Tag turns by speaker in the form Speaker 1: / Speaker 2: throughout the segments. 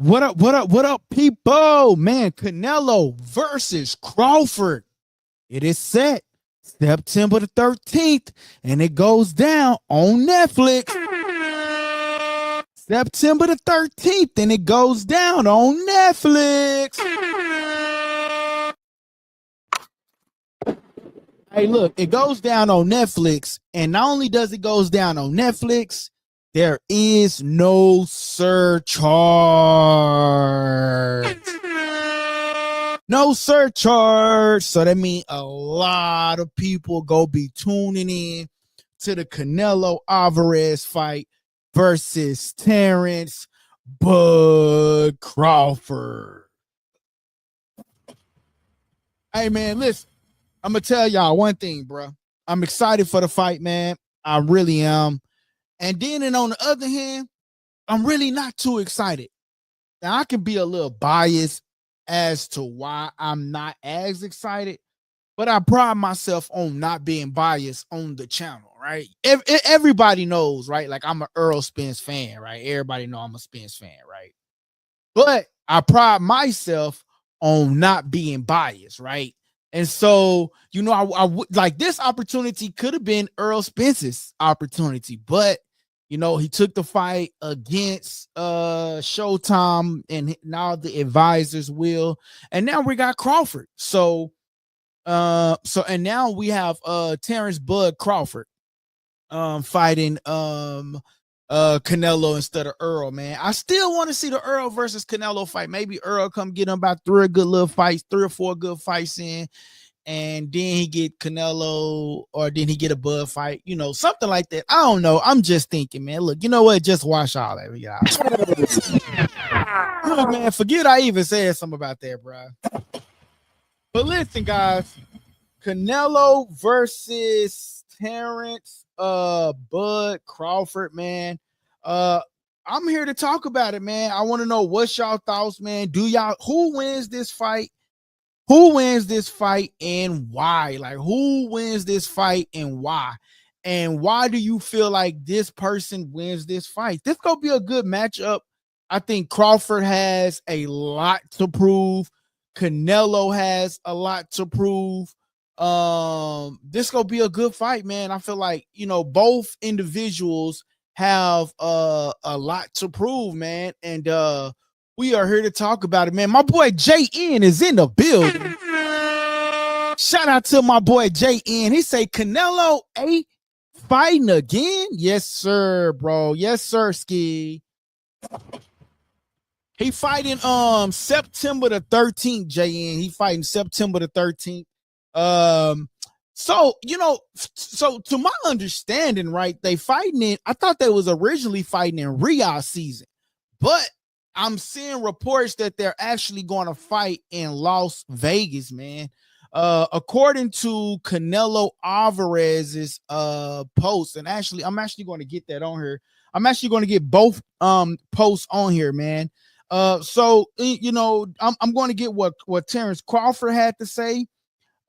Speaker 1: What up? What up? What up, people? Man, Canelo versus Crawford. It is set September the 13th, and it goes down on Netflix. September the 13th, and it goes down on Netflix. Hey, look, it goes down on Netflix, and not only does it goes down on Netflix, there is no surcharge. No surcharge. So that means a lot of people go be tuning in to the Canelo Alvarez fight versus Terrence Bud Crawford. Hey, man, listen. I'm going to tell y'all one thing, bro. I'm excited for the fight, man. I really am. And then, and on the other hand, I'm really not too excited. Now, I can be a little biased as to why I'm not as excited, but I pride myself on not being biased on the channel, right? Everybody knows, right? Like, I'm an Earl Spence fan, right? Everybody know I'm a Spence fan, right? But I pride myself on not being biased, right? And so, you know, I would like this opportunity could have been Earl Spence's opportunity, but you know, he took the fight against Showtime, and now the advisors will, and now we got Crawford. So and now we have Terrence Bud Crawford fighting Canelo instead of Earl, man. I still want to see the Earl versus Canelo fight. Maybe Earl come get him about three or four good fights in, and then he get Canelo, or then he get a Bud fight, you know, something like that. I don't know. I'm just thinking, man. Look, you know what? Just watch all that. Look, man, forget I even said something about that, bro. But listen, guys, Canelo versus Terrence Bud Crawford, man. I'm here to talk about it, man. I want to know what's y'all thoughts, man. Who wins this fight? Who wins this fight and why? Like, who wins this fight and why? And why do you feel like this person wins this fight? This gonna be a good matchup. I think Crawford has a lot to prove. Canelo has a lot to prove. This gonna be a good fight, man. I feel like, you know, both individuals have a lot to prove, man. And we are here to talk about it, man. My boy JN is in the building. Shout out to my boy JN. He say Canelo ain't fighting again. Yes, sir, bro. Yes, sir, Ski. He fighting September the 13th, JN. He fighting September the 13th. So, you know, so to my understanding, right, they fighting in, I thought they was originally fighting in Riyadh season, but I'm seeing reports that they're actually going to fight in Las Vegas, man. According to Canelo Alvarez's post, and actually, I'm actually going to get that on here. I'm actually going to get both posts on here, man. So you know, I'm going to get what Terrence Crawford had to say.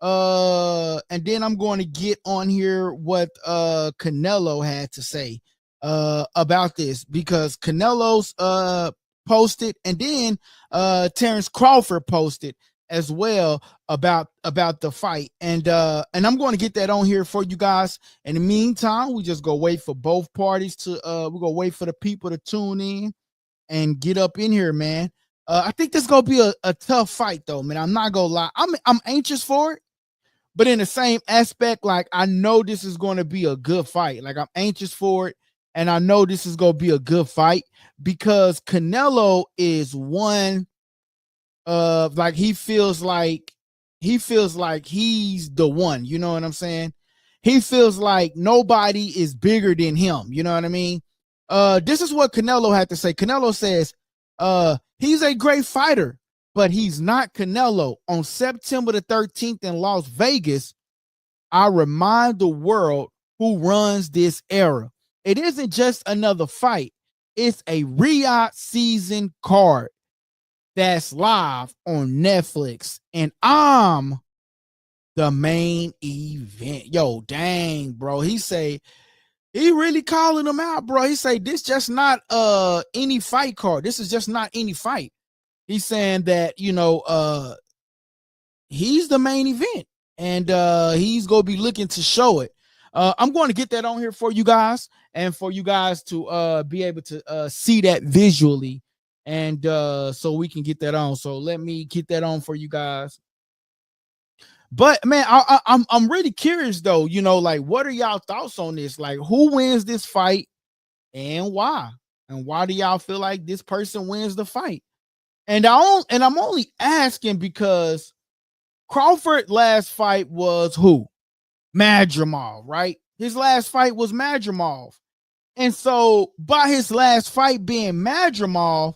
Speaker 1: And then I'm going to get on here what Canelo had to say about this, because Canelo's posted, and then Terrence Crawford posted as well about the fight, and I'm going to get that on here for you guys. In the meantime, we just go wait for both parties to we're gonna wait for the people to tune in and get up in here, man. I think this is gonna be a tough fight, though, man. I'm not gonna lie. I'm anxious for it, but in the same aspect, like, I know this is going to be a good fight. Like, I'm anxious for it, and I know this is going to be a good fight, because Canelo is one of, like, he feels like he's the one. You know what I'm saying? He feels like nobody is bigger than him. You know what I mean? This is what Canelo had to say. Canelo says, he's a great fighter, but he's not Canelo. On September the 13th in Las Vegas, I remind the world who runs this era. It isn't just another fight. It's a Riyadh season card that's live on Netflix, and I'm the main event. Yo, dang, bro. He say He really calling him out, bro. He say this just not any fight card. This is just not any fight. He's saying that, he's the main event, and he's gonna be looking to show it. I'm going to get that on here for you guys, and for you guys to be able to see that visually, and so we can get that on. So let me get that on for you guys. But man, I'm really curious though. Like, what are y'all thoughts on this? Like, who wins this fight and why? And why do y'all feel like this person wins the fight? And I'm only asking because Crawford last fight was who? Madrimov, right? His last fight was Madrimov. And so by his last fight being Madrimov,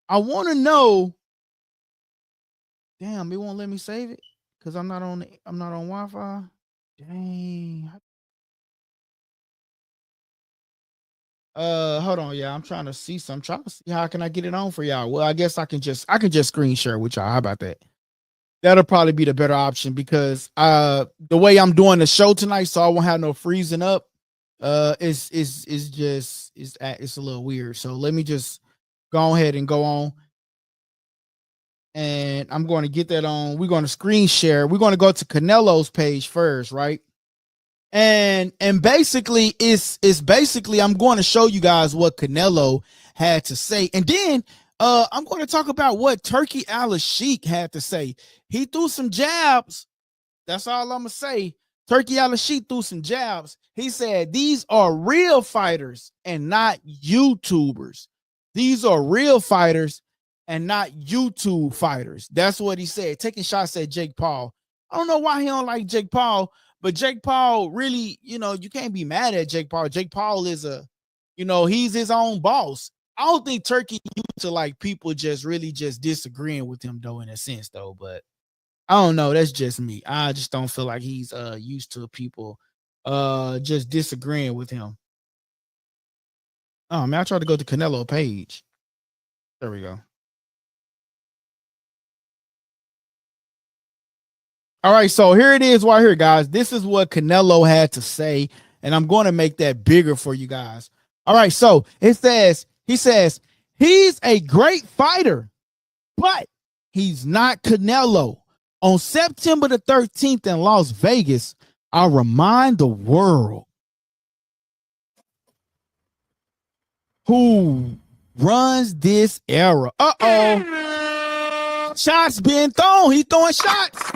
Speaker 1: I want to know. Damn, it won't let me save it because I'm not on Wi-Fi. Dang. Hold on, yeah. I'm trying to see some. I'm trying to see how can I get it on for y'all. Well, I guess I can just screen share with y'all. How about that? That'll probably be the better option because the way I'm doing the show tonight, so I won't have no freezing up. It's a little weird. So let me just go ahead and go on. And I'm going to get that on. We're going to screen share. We're going to go to Canelo's page first, right? And basically it's basically I'm going to show you guys what Canelo had to say. And then I'm going to talk about what Turki Al-Sheikh had to say. He threw some jabs. That's all I'm going to say. Turki Al-Sheikh threw some jabs. He said, these are real fighters and not YouTubers. These are real fighters and not YouTube fighters. That's what he said. Taking shots at Jake Paul. I don't know why he don't like Jake Paul, but Jake Paul really, you can't be mad at Jake Paul. Jake Paul is he's his own boss. I don't think Turki used to like people just really just disagreeing with him though, in a sense though, but I don't know. That's just me. I just don't feel like he's used to people just disagreeing with him. Oh man, I tried to go to Canelo page. There we go. All right, so here it is right here, guys. This is what Canelo had to say, and I'm going to make that bigger for you guys. All right, so he says, he's a great fighter, but he's not Canelo. On September the 13th in Las Vegas, I remind the world who runs this era. Uh-oh. Shots being thrown. He throwing shots.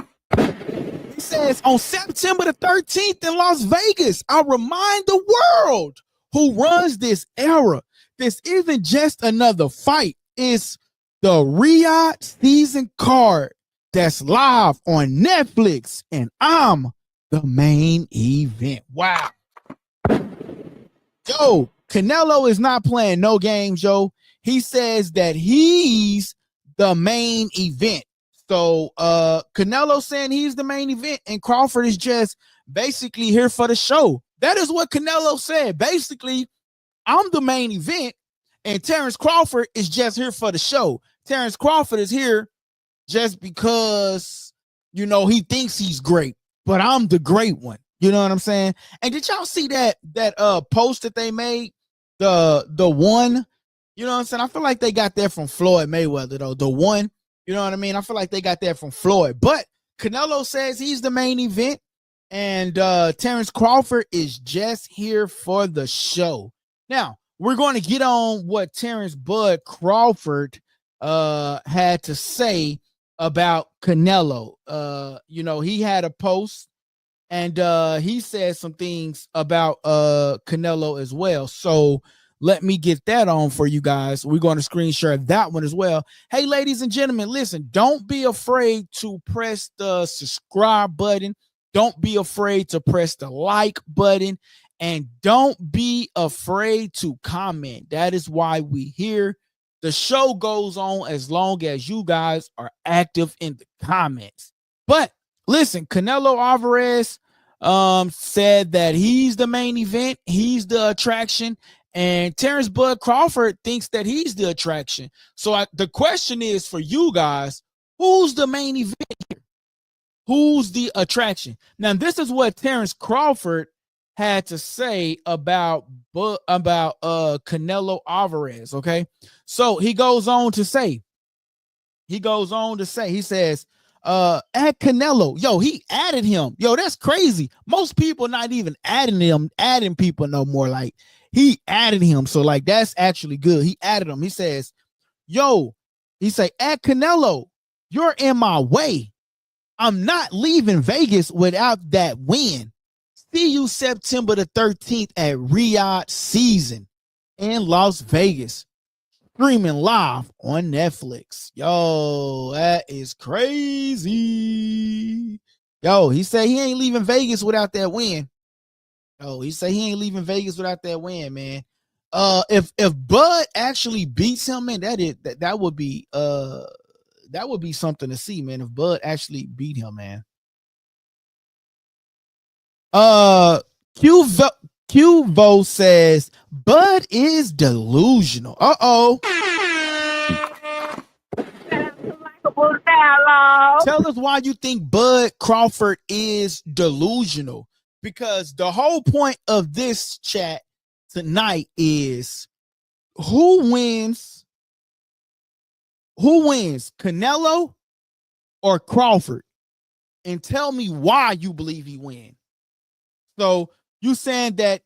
Speaker 1: He says, on September the 13th in Las Vegas, I remind the world who runs this era. This isn't just another fight. It's the Riyadh season card that's live on Netflix, and I'm the main event. Wow. Yo, Canelo is not playing no games, yo. He says that he's the main event. So Canelo saying he's the main event, and Crawford is just basically here for the show. That is what Canelo said. Basically, I'm the main event, and Terrence Crawford is just here for the show. Terrence Crawford is here just because, he thinks he's great, but I'm the great one. You know what I'm saying? And did y'all see that post that they made? The one, you know what I'm saying? I feel like they got that from Floyd Mayweather, though. The one, you know what I mean? I feel like they got that from Floyd. But Canelo says he's the main event, and Terrence Crawford is just here for the show. Now, we're going to get on what Terrence Bud Crawford had to say about Canelo. He had a post, and he said some things about Canelo as well. So let me get that on for you guys. We're going to screen share that one as well. Hey, ladies and gentlemen, listen, don't be afraid to press the subscribe button. Don't be afraid to press the like button. And don't be afraid to comment. That is why we here. The show goes on as long as you guys are active in the comments. But listen, Canelo Alvarez said that he's the main event. He's the attraction. And Terrence Bud Crawford thinks that he's the attraction. So the question is for you guys, who's the main event here? Who's the attraction? Now, this is what Terrence Crawford had to say about Canelo Alvarez. Okay, so he goes on to say, he says, add Canelo. Yo, he added him. Yo, that's crazy. Most people not even adding people no more. Like, he added him. So, like, that's actually good. He added him. He says, yo, he say, add Canelo. You're in my way. I'm not leaving Vegas without that win. See you September the 13th at Riyadh season in Las Vegas. Streaming live on Netflix. Yo, that is crazy. Yo, he said he ain't leaving Vegas without that win. Yo, he said he ain't leaving Vegas without that win, man. If Bud actually beats him, man, that would be something to see, man. If Bud actually beat him, man. Qvo says Bud is delusional. Tell us why you think Bud Crawford is delusional. Because the whole point of this chat tonight is who wins, Canelo or Crawford? And tell me why you believe he wins. So you saying that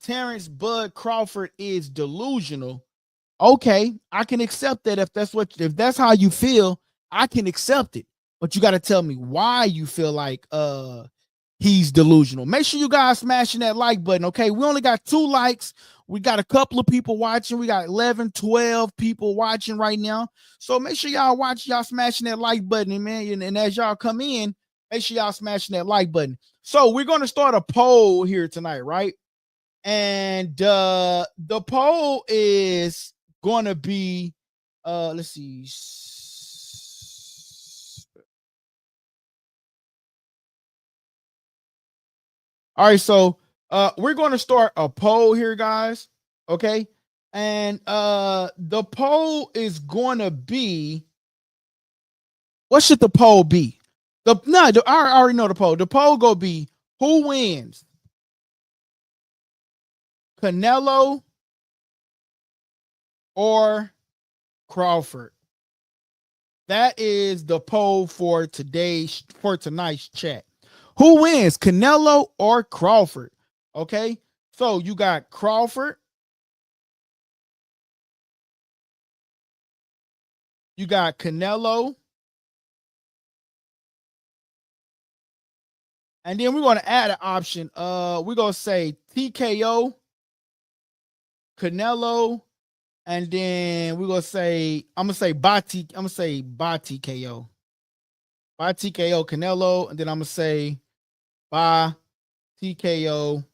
Speaker 1: Terrence Bud Crawford is delusional. Okay, I can accept that if that's how you feel, I can accept it. But you got to tell me why you feel like he's delusional. Make sure you guys smashing that like button, okay? We only got 2 likes. We got a couple of people watching. We got 11, 12 people watching right now. So make sure y'all smashing that like button, man. And as y'all come in, make sure y'all smashing that like button. So we're going to start a poll here tonight, right? And the poll is going to be, let's see. All right, so we're going to start a poll here, guys. Okay, and the poll is going to be, what should the poll be? I already know the poll. The poll gonna be who wins, Canelo or Crawford. That is the poll for tonight's chat. Who wins, Canelo or Crawford? Okay, so you got Crawford, you got Canelo, and then we're going to add an option. We're going to say TKO, Canelo, and then we're going to say, I'm going to say by TKO. By TKO, Canelo, and then I'm going to say by TKO,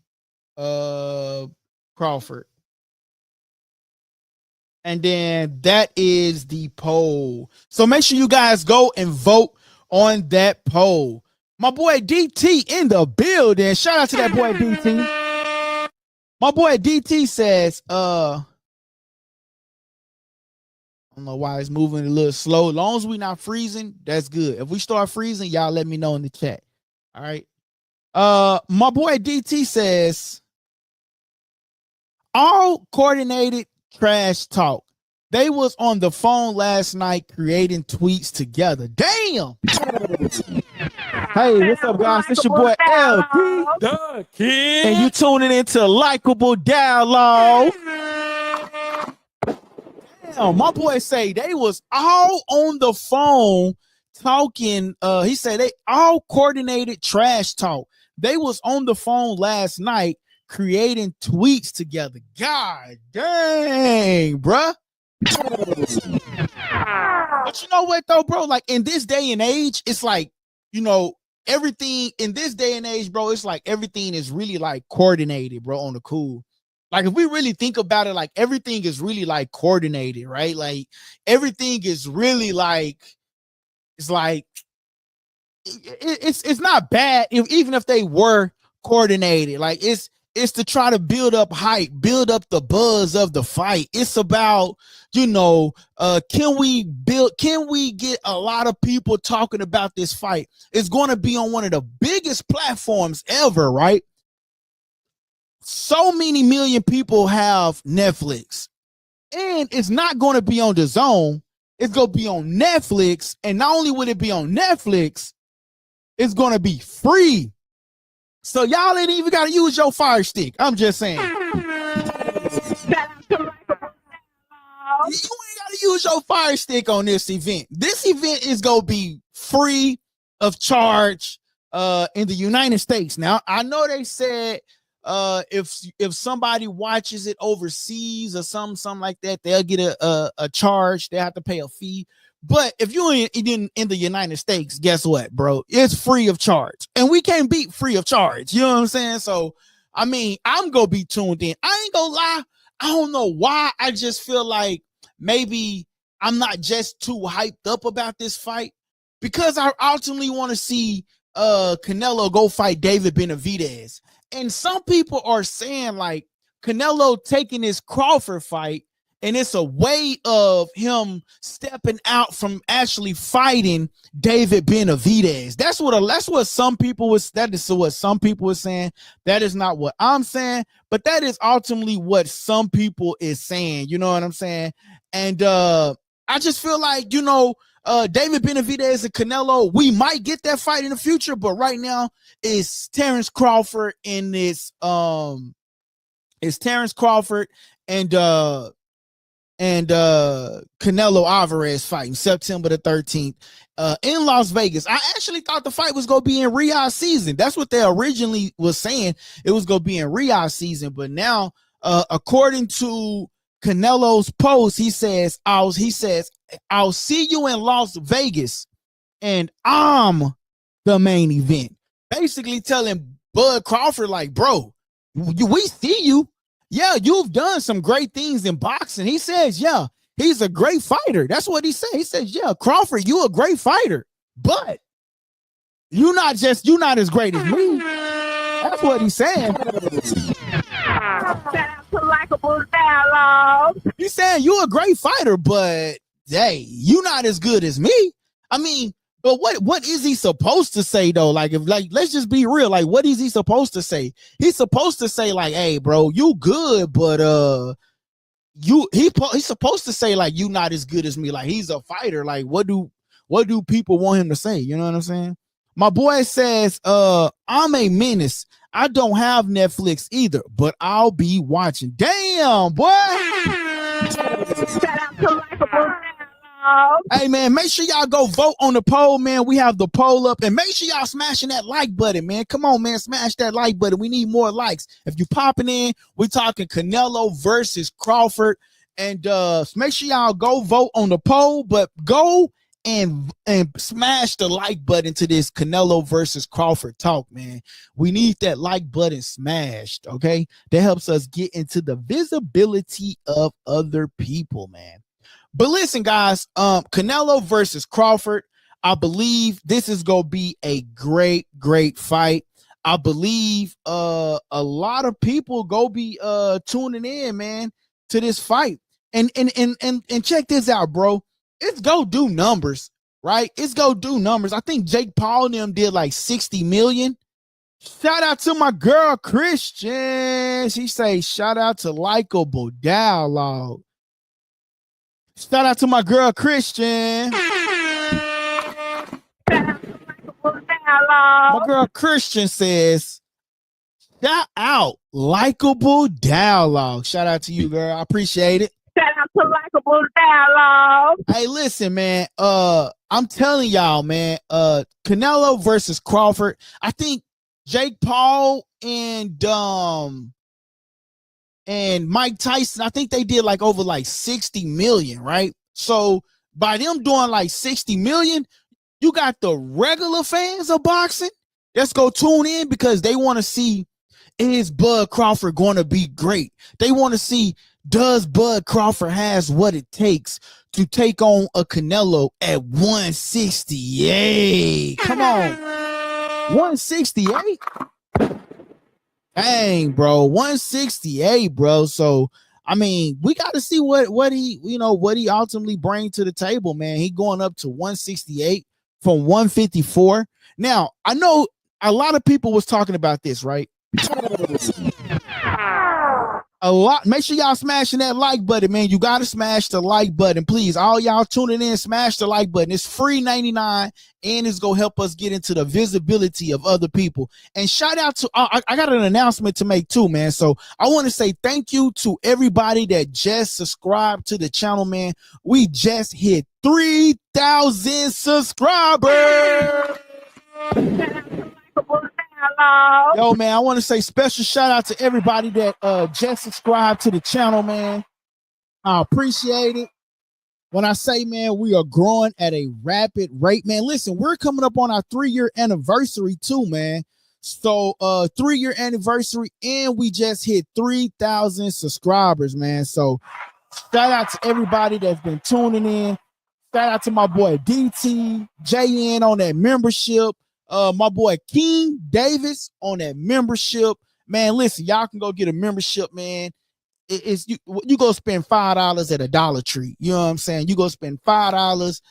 Speaker 1: Crawford. And then that is the poll. So make sure you guys go and vote on that poll. My boy DT in the building. Shout out to that boy DT. My boy DT says, I don't know why it's moving a little slow. As long as we're not freezing, that's good. If we start freezing, y'all let me know in the chat. All right. My boy DT says, all coordinated trash talk. They was on the phone last night creating tweets together. Damn. Hey, what's up, guys? This your boy LP, the Kid, and you tuning into Likeable Dialogue. Damn, my boy say they was all on the phone talking. He said they all coordinated trash talk. They was on the phone last night creating tweets together. God dang, bruh. But you know what though, bro? Like in this day and age, it's like, you know, everything in this day and age, bro, it's like everything is really like coordinated, bro, on the cool. Like if we really think about it, like everything is really like coordinated, right? Like everything is really like, it's like, it's not bad even if they were coordinated. Like it's to try to build up hype, build up the buzz of the fight. It's about, you know, can we get a lot of people talking about this fight? It's going to be on one of the biggest platforms ever, right? so many million people have Netflix, and it's not going to be on the Zone. It's going to be on Netflix, and not only would it be on Netflix, it's going to be free. So y'all ain't even got to use your Fire Stick. I'm just saying. You ain't got to use your Fire Stick on this event. This event is going to be free of charge in the United States. Now, I know they said if somebody watches it overseas or something like that, they'll get a charge. They have to pay a fee. But if you're in the United States, guess what, bro? It's free of charge. And we can't beat free of charge. You know what I'm saying? So, I mean, I'm going to be tuned in. I ain't going to lie. I don't know why. I just feel like maybe I'm not just too hyped up about this fight, because I ultimately want to see Canelo go fight David Benavidez. And some people are saying like Canelo taking this Crawford fight, and it's a way of him stepping out from actually fighting David Benavidez. That's what some people was. That is what some people were saying. That is not what I'm saying, but that is ultimately what some people is saying. You know what I'm saying? And I just feel like, you know, David Benavidez and Canelo, we might get that fight in the future, but right now it's Terrence Crawford in this. It's Terrence Crawford and Canelo Alvarez fighting September the 13th in Las Vegas. I actually thought the fight was going to be in Riyadh season. That's what they originally was saying. It was going to be in Riyadh season, but now according to Canelo's post, he says, I'll see you in Las Vegas and I'm the main event. Basically telling Bud Crawford like, bro, we see you. Yeah, you've done some great things in boxing. He says, yeah, he's a great fighter. That's what he said. He says, yeah, Crawford, you a great fighter, but you're not as great as me. That's what he's saying.
Speaker 2: Shout out to LikeableDialogue.
Speaker 1: He's saying you're a great fighter, but hey, you're not as good as me. I mean, but what is he supposed to say though? Like, let's just be real. Like, what is he supposed to say? He's supposed to say like, hey, bro, you good, but he's supposed to say like, you not as good as me. Like, he's a fighter. Like, what do people want him to say? You know what I'm saying? My boy says, I'm a menace. I don't have Netflix either, but I'll be watching. Damn, boy.
Speaker 2: Shout out to LikeableDialogue.
Speaker 1: Hey, man, make sure y'all go vote on the poll, man. We have the poll up, and make sure y'all smashing that like button, man. Come on, man, smash that like button. We need more likes. If you popping in, we're talking Canelo versus Crawford, and make sure y'all go vote on the poll, but go and smash the like button to this Canelo versus Crawford talk, man. We need that like button smashed, okay? That helps us get into the visibility of other people, man. But listen, guys, Canelo versus Crawford, I believe this is going to be a great, great fight. I believe a lot of people go be tuning in, man, to this fight. And check this out, bro. It's go do numbers, right? It's go do numbers. I think Jake Paul and them did like 60 million. Shout out to my girl, Christian. She say, shout out to LikeableDialogue. Shout out to my girl, Christian. My girl, Christian says, shout out LikeableDialogue. Shout out to you, girl. I appreciate it.
Speaker 2: Shout out to LikeableDialogue.
Speaker 1: Hey, listen, man. I'm telling y'all, man. Canelo versus Crawford. I think Jake Paul and Mike Tyson, I think they did like over like 60 million, right? So by them doing like 60 million, you got the regular fans of boxing that's go tune in because they want to see, is Bud Crawford going to be great? They want to see, does Bud Crawford has what it takes to take on a Canelo at 168? Come on. 168? Dang, bro, 168, bro. So, I mean, we got to see what he ultimately brings to the table, man. He going up to 168 from 154. Now, I know a lot of people was talking about this, right? a lot. Make sure y'all smashing that like button, man. You gotta smash the like button, please. All y'all tuning in, smash the like button. It's free 99, and it's gonna help us get into the visibility of other people. And shout out to I got an announcement to make too, man. So I want to say thank you to everybody that just subscribed to the channel, man. We just hit 3,000 subscribers. Yo, man, I want to say special shout out to everybody that just subscribed to the channel, man. I appreciate it. When I say, man, we are growing at a rapid rate, man. Listen, we're coming up on our 3-year anniversary too, man. So 3-year anniversary, and we just hit 3,000 subscribers, man. So shout out to everybody that's been tuning in. Shout out to my boy DT, JN on that membership. My boy King Davis on that membership. Man, listen, y'all can go get a membership, man. It's you go spend $5 at a Dollar Tree. You know what I'm saying? You go spend $5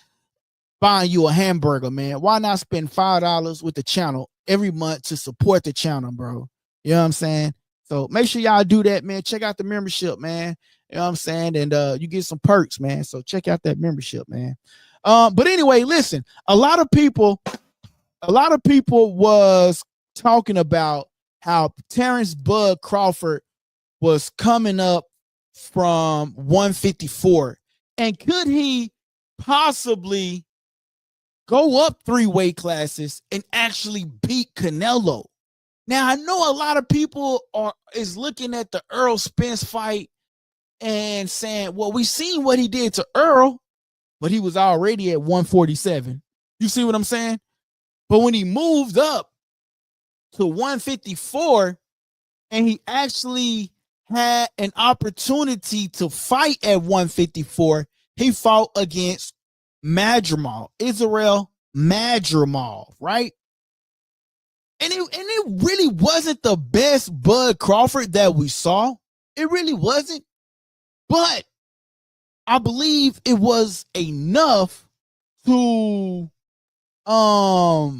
Speaker 1: buying you a hamburger, man. Why not spend $5 with the channel every month to support the channel, bro? You know what I'm saying? So make sure y'all do that, man. Check out the membership, man. You know what I'm saying? And you get some perks, man. So check out that membership, man. But anyway, listen, a lot of people was talking about how Terrence Bud Crawford was coming up from 154. And could he possibly go up 3 weight classes and actually beat Canelo? Now, I know a lot of people is looking at the Earl Spence fight and saying, well, we seen what he did to Earl, but he was already at 147. You see what I'm saying? But when he moved up to 154 and he actually had an opportunity to fight at 154, he fought against Israel Madrimov, right? And it really wasn't the best Bud Crawford that we saw. It really wasn't. But I believe it was enough to I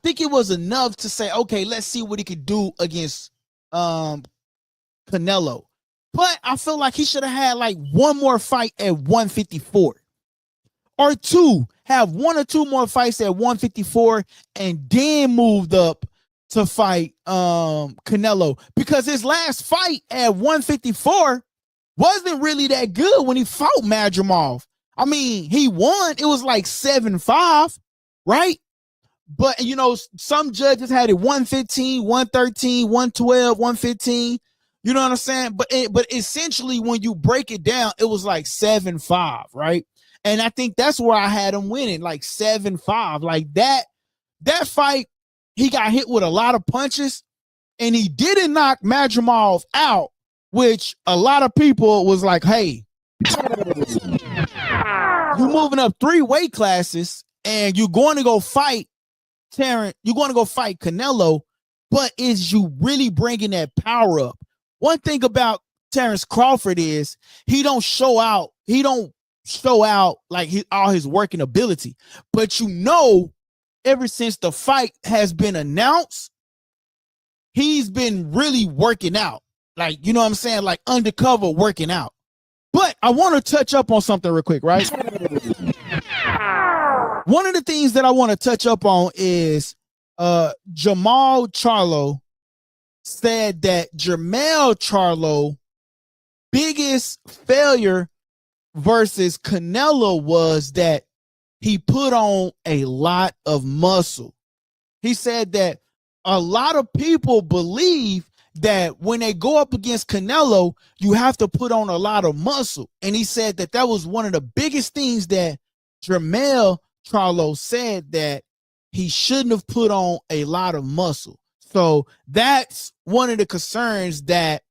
Speaker 1: think it was enough to say, okay, let's see what he could do against Canelo. But I feel like he should have had like one more fight at 154. Or two, have 1 or 2 more fights at 154 and then moved up to fight Canelo. Because his last fight at 154 wasn't really that good when he fought Madrimov. I mean, he won. It was like 7-5, right? But, you know, some judges had it 115, 113, 112, 115. You know what I'm saying? But essentially, when you break it down, it was like 7-5, right? And I think that's where I had him winning, like 7-5. Like that fight, he got hit with a lot of punches, and he didn't knock Madrimov out, which a lot of people was like, hey, you're moving up 3 weight classes, and you're going to go fight Terrence, you're going to go fight Canelo, but is you really bringing that power up? One thing about Terrence Crawford is he don't show out like all his working ability. But you know, ever since the fight has been announced, he's been really working out. Like, you know what I'm saying? Like undercover working out. But I want to touch up on something real quick, right? One of the things that I want to touch up on is Jamal Charlo said that Jermell Charlo biggest failure versus Canelo was that he put on a lot of muscle. He said that a lot of people believe that when they go up against Canelo, you have to put on a lot of muscle. And he said that that was one of the biggest things that Jermell Charlo said, that he shouldn't have put on a lot of muscle. So that's one of the concerns, that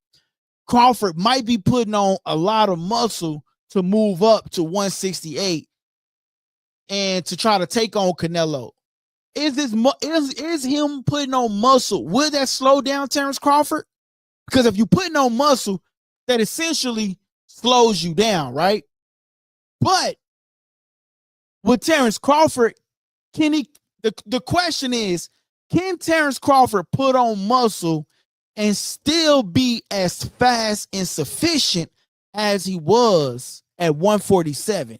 Speaker 1: Crawford might be putting on a lot of muscle to move up to 168 and to try to take on Canelo. Is him putting on muscle, will that slow down Terrence Crawford? Because if you're putting on muscle, that essentially slows you down, right? But with Terrence Crawford, can he? The question is, can Terrence Crawford put on muscle and still be as fast and sufficient as he was at 147,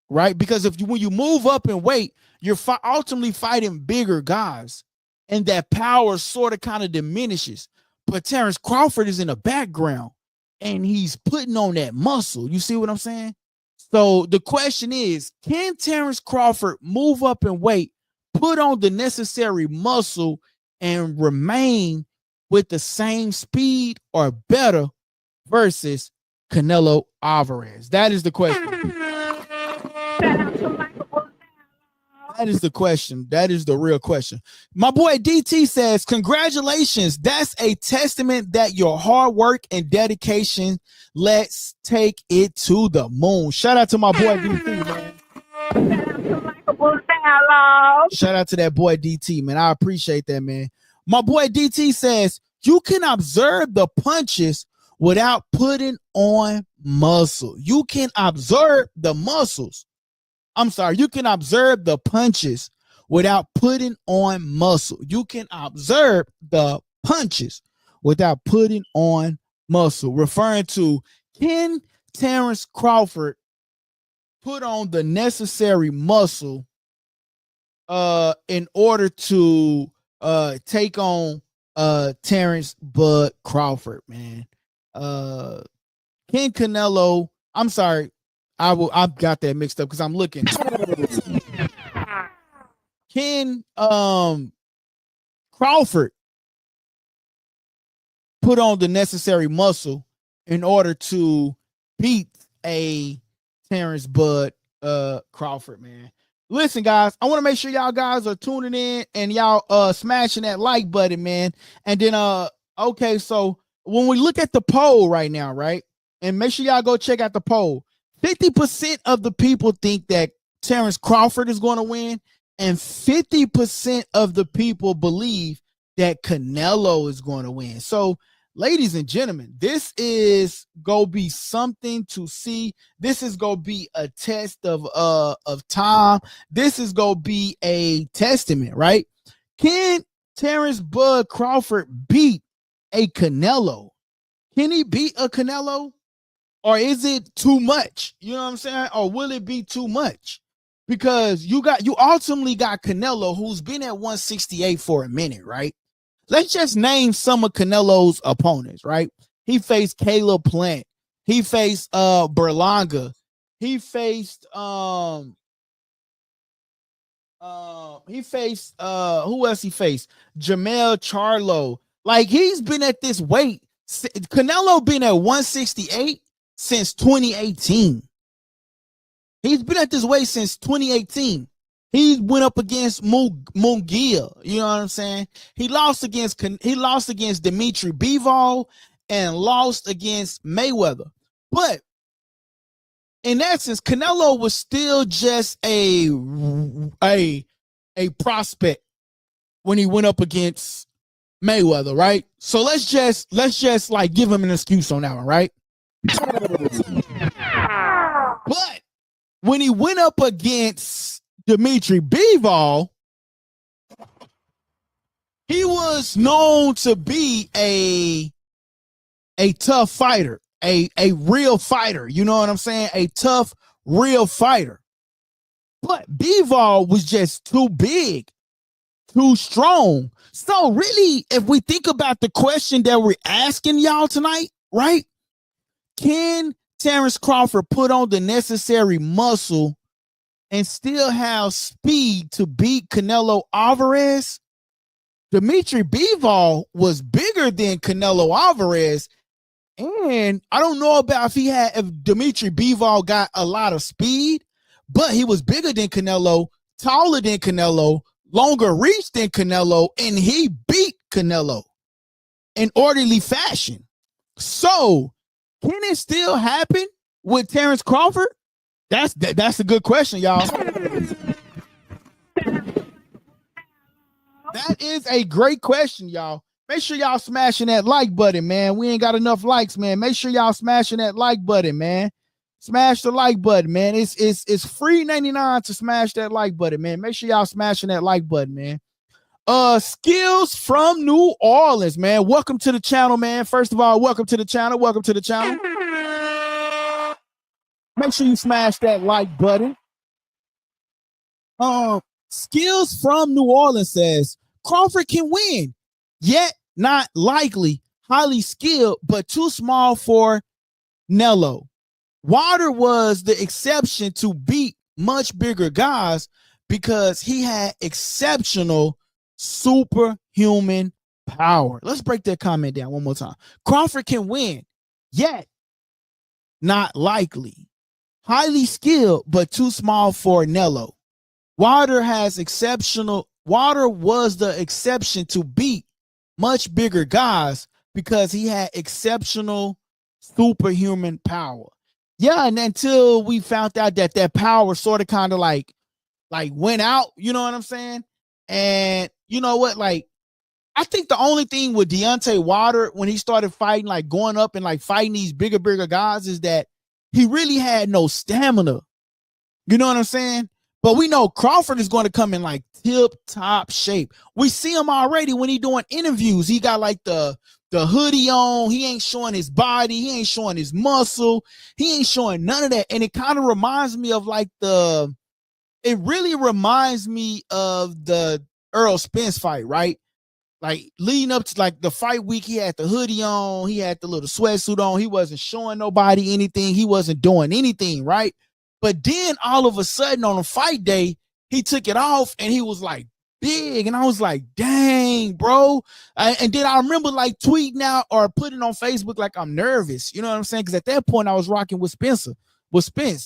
Speaker 1: right? Because when you move up in weight, you're ultimately fighting bigger guys, and that power sort of kind of diminishes. But Terrence Crawford is in the background, and he's putting on that muscle. You see what I'm saying? So the question is, can Terrence Crawford move up in weight, put on the necessary muscle, and remain with the same speed or better versus Canelo Alvarez? That is the question. That is the question. That is the real question. My boy DT says, congratulations. That's a testament that your hard work and dedication, let's take it to the moon. Shout out to my boy DT, man. Shout out to that boy DT, man. I appreciate that, man. My boy DT says, you can observe the punches without putting on muscle. You can observe the muscles. You can observe the punches without putting on muscle. You can observe the punches without putting on muscle. Referring to, can Terrence Crawford put on the necessary muscle in order to take on Terrence Bud Crawford, man? Can Canelo, I've got that mixed up because I'm looking. Can Crawford put on the necessary muscle in order to beat a Terrence Bud Crawford, man? Listen, guys, I want to make sure y'all guys are tuning in and y'all smashing that like button, man. And then okay, so when we look at the poll right now, right? And make sure y'all go check out the poll. 50% of the people think that Terrence Crawford is going to win, and 50% of the people believe that Canelo is going to win. So, ladies and gentlemen, this is going to be something to see. This is going to be a test of time. This is going to be a testament, right? Can Terrence Bud Crawford beat a Canelo? Can he beat a Canelo? Or is it too much? You know what I'm saying? Or will it be too much? Because you ultimately got Canelo, who's been at 168 for a minute, right? Let's just name some of Canelo's opponents, right? He faced Caleb Plant. He faced Berlanga. He faced who else he faced? Jamel Charlo. Like, he's been at this weight. Canelo been at 168 since 2018. He's been at this weight since 2018. He went up against Munguia. You know what I'm saying? He lost against Dimitri Bivol and lost against Mayweather. But in essence, Canelo was still just a prospect when he went up against Mayweather, right? So let's just like give him an excuse on that one, right? But when he went up against Dimitri Bivol, he was known to be a tough fighter, a real fighter. You know what I'm saying? A tough, real fighter. But Bivol was just too big, too strong. So really, if we think about the question that we're asking y'all tonight, right? Can Terrence Crawford put on the necessary muscle and still have speed to beat Canelo Alvarez? Dimitri Bivol was bigger than Canelo Alvarez, and I don't know about if Dimitri Bivol got a lot of speed, but he was bigger than Canelo, taller than Canelo, longer reach than Canelo, and he beat Canelo in orderly fashion. So, can it still happen with Terrence Crawford? That's a good question, y'all. That is a great question, y'all. Make sure y'all smashing that like button, man. We ain't got enough likes, man. Make sure y'all smashing that like button, man. Smash the like button, man. It's free 99 to smash that like button, man. Make sure y'all smashing that like button, man. Skills from New Orleans, man. Welcome to the channel, man. First of all, welcome to the channel. Welcome to the channel. Make sure you smash that like button. Skills from New Orleans says Crawford can win, yet not likely. Highly skilled, but too small for Canelo. Wilder was the exception to beat much bigger guys because he had exceptional superhuman power. Let's break that comment down one more time. Crawford can win, yet not likely. Highly skilled, but too small for Canelo. Wilder was the exception to beat much bigger guys because he had exceptional superhuman power. Yeah, and until we found out that power sort of kind of like went out, you know what I'm saying? And you know what, like, I think the only thing with Deontay Wilder when he started fighting, like going up and like fighting these bigger guys, is that he really had no stamina. You know what I'm saying? But we know Crawford is going to come in like tip top shape. We see him already when he doing interviews. He got like the hoodie on. He ain't showing his body. He ain't showing his muscle. He ain't showing none of that. And it kind of reminds me of like it really reminds me of the Earl Spence fight, right? Like leading up to like the fight week, he had the hoodie on. He had the little sweatsuit on. He wasn't showing nobody anything. He wasn't doing anything, right? But then all of a sudden on a fight day, he took it off and he was like big. And I was like, dang, bro. And then I remember like tweeting out or putting on Facebook like I'm nervous. You know what I'm saying? Because at that point I was rocking with Spence.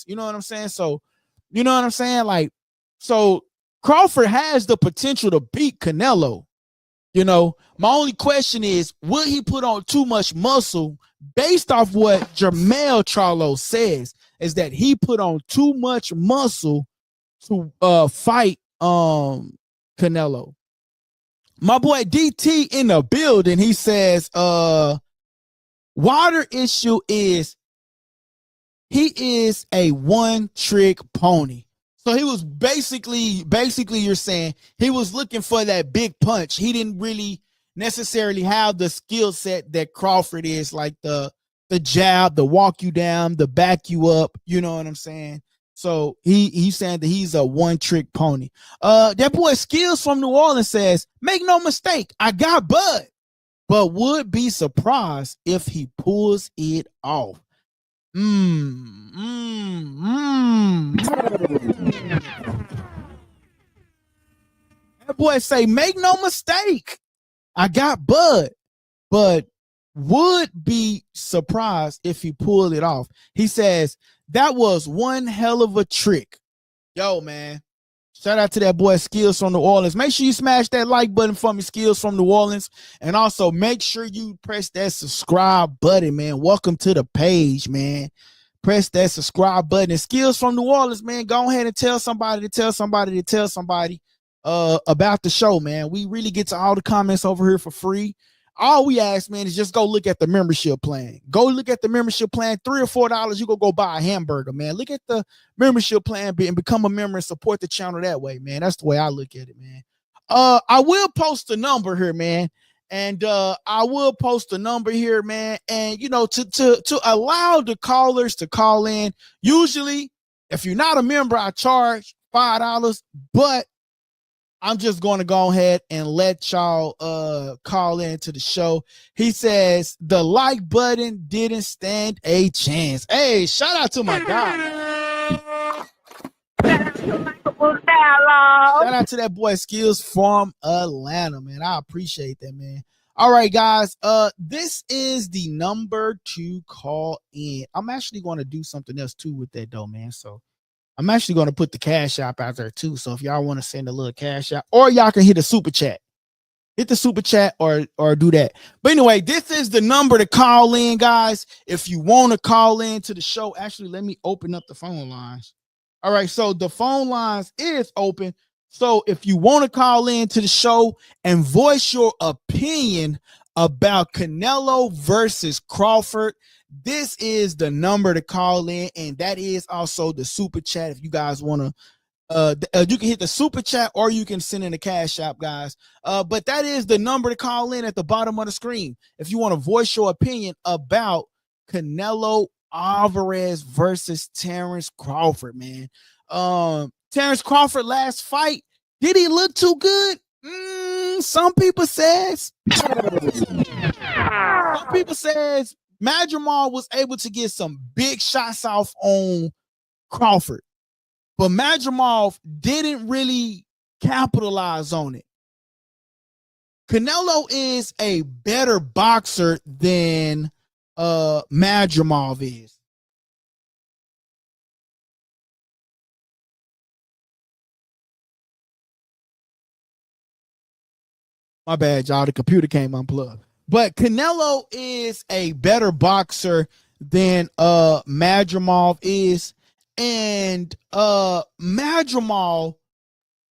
Speaker 1: You know what I'm saying? So, you know what I'm saying? Like, so Crawford has the potential to beat Canelo. You know, my only question is, will he put on too much muscle? Based off what Jermell Charlo says, is that he put on too much muscle to fight Canelo. My boy DT in the building, he says Wilder issue is he is a one-trick pony. So he was basically you're saying he was looking for that big punch. He didn't really necessarily have the skill set that Crawford is, like the jab, the walk you down, the back you up. You know what I'm saying? So he's saying that he's a one-trick pony. That boy Skills from New Orleans says, make no mistake, I got Bud, but would be surprised if he pulls it off. That boy say, make no mistake, I got Bud, but would be surprised if he pulled it off. He says, that was one hell of a trick. Yo, man. Shout out to that boy Skills from New Orleans. Make sure you smash that like button for me, Skills from New Orleans. And also make sure you press that subscribe button, man. Welcome to the page, man. Press that subscribe button. And Skills from New Orleans, man, go ahead and tell somebody about the show, man. We really get to all the comments over here for free. All we ask, man, is just go look at the membership plan. Go look at the membership plan. $3 or $4, you go buy a hamburger, man. Look at the membership plan and become a member and support the channel that way, man. That's the way I look at it, man. I will post a number here, man. And I will post a number here, man. And you know, to allow the callers to call in. Usually, if you're not a member, I charge $5, but I'm just going to go ahead and let y'all call into the show. He says the like button didn't stand a chance. Hey, shout out to my guy. Shout out to that boy Skills from Atlanta, man. I appreciate that, man. All right, guys. This is the number to call in. I'm actually going to do something else too with that though, man. So I'm actually going to put the cash app out there too. So if y'all want to send a little cash out, or y'all can hit a super chat, or do that. But anyway, this is the number to call in, guys. If you want to call in to the show, actually, let me open up the phone lines. All right. So the phone lines is open. So if you want to call in to the show and voice your opinion about Canelo versus Crawford, this is the number to call in, and that is also the super chat if you guys want to You can hit the super chat or you can send in the cash app, guys. But that is the number to call in at the bottom of the screen if you want to voice your opinion about Canelo Alvarez versus Terrence Crawford, man. Terrence Crawford last fight, did he look too good? Some people says Madrimal was able to get some big shots off on Crawford, but Madrimal didn't really capitalize on it. Canelo is a better boxer than Madrimal is. My bad, y'all. The computer came unplugged. But Canelo is a better boxer than Madrimal is. And Madrimal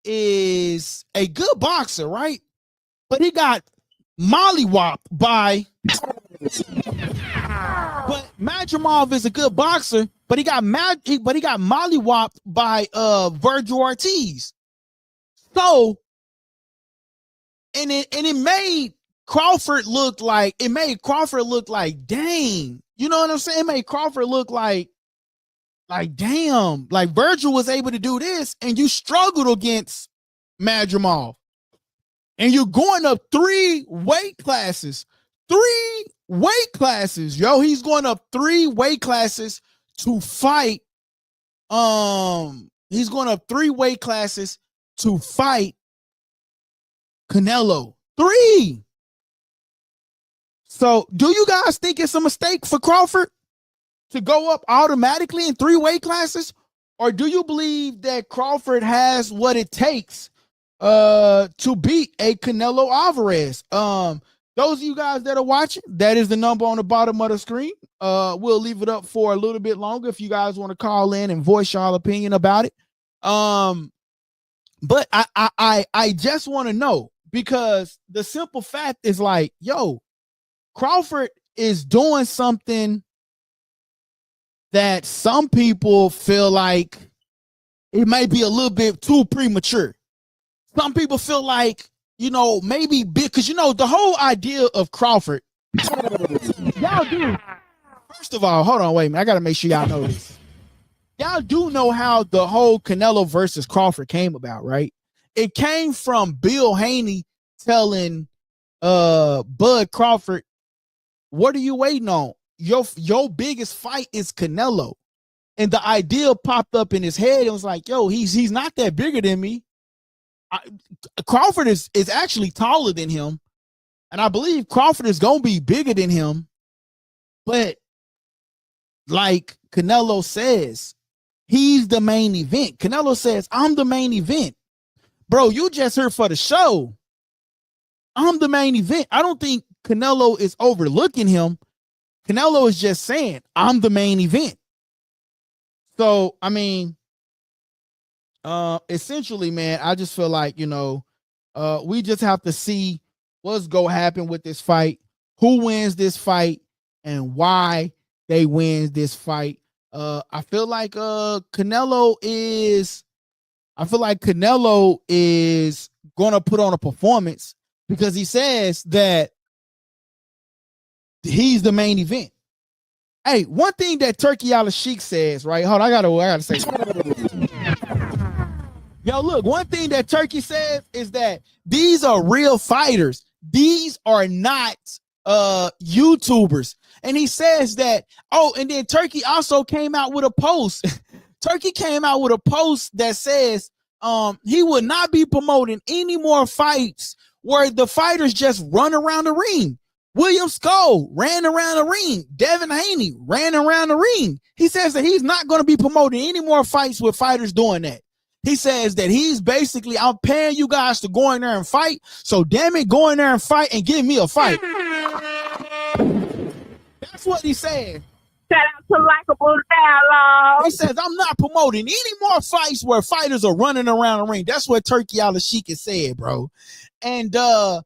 Speaker 1: is a good boxer, right? But he got mollywopped by. But Madrimal is a good boxer, but he got mollywopped by Virgil Ortiz. So and it made Crawford look like dang. You know what I'm saying? It made Crawford look like damn, like Virgil was able to do this and you struggled against Madrimal. And you're going up 3 weight classes. 3 weight classes. Yo, he's going up 3 weight classes to fight. He's going up 3 weight classes to fight Canelo. 3. So do you guys think it's a mistake for Crawford to go up automatically in 3 weight classes? Or do you believe that Crawford has what it takes to beat a Canelo Alvarez? Those of you guys that are watching, that is the number on the bottom of the screen. We'll leave it up for a little bit longer if you guys want to call in and voice your opinion about it. But I just want to know, because the simple fact is like, yo, Crawford is doing something that some people feel like it might be a little bit too premature. Some people feel like, you know, maybe because, you know, the whole idea of Crawford, y'all do. First of all, hold on, wait a minute. I got to make sure y'all know this. Y'all do know how the whole Canelo versus Crawford came about, right? It came from Bill Haney telling Bud Crawford, what are you waiting on? Your biggest fight is Canelo. And the idea popped up in his head. It was like, yo, he's not that bigger than me. Crawford is actually taller than him. And I believe Crawford is going to be bigger than him. But like Canelo says, he's the main event. Canelo says, I'm the main event. Bro, you just here for the show. I'm the main event. I don't think Canelo is overlooking him. Canelo is just saying, I'm the main event. So, I mean, essentially, man, I just feel like, you know, we just have to see what's going to happen with this fight, who wins this fight, and why they win this fight. I feel like Canelo is going to put on a performance because he says that he's the main event. Hey, one thing that Turkey Al-Sheikh says, right? Hold on, I gotta say. Yo, look, one thing that Turkey says is that these are real fighters. These are not YouTubers. And he says that, and then Turkey also came out with a post. Turkey came out with a post that says he would not be promoting any more fights where the fighters just run around the ring. William Skull ran around the ring. Devin Haney ran around the ring. He says that he's not going to be promoting any more fights with fighters doing that. He says that he's basically, I'm paying you guys to go in there and fight. So damn it, go in there and fight and give me a fight. That's what he's saying.
Speaker 2: Shout out to LikeableDialogue.
Speaker 1: He says, I'm not promoting any more fights where fighters are running around the ring. That's what Turkey Al-Sheikh has said, bro. And the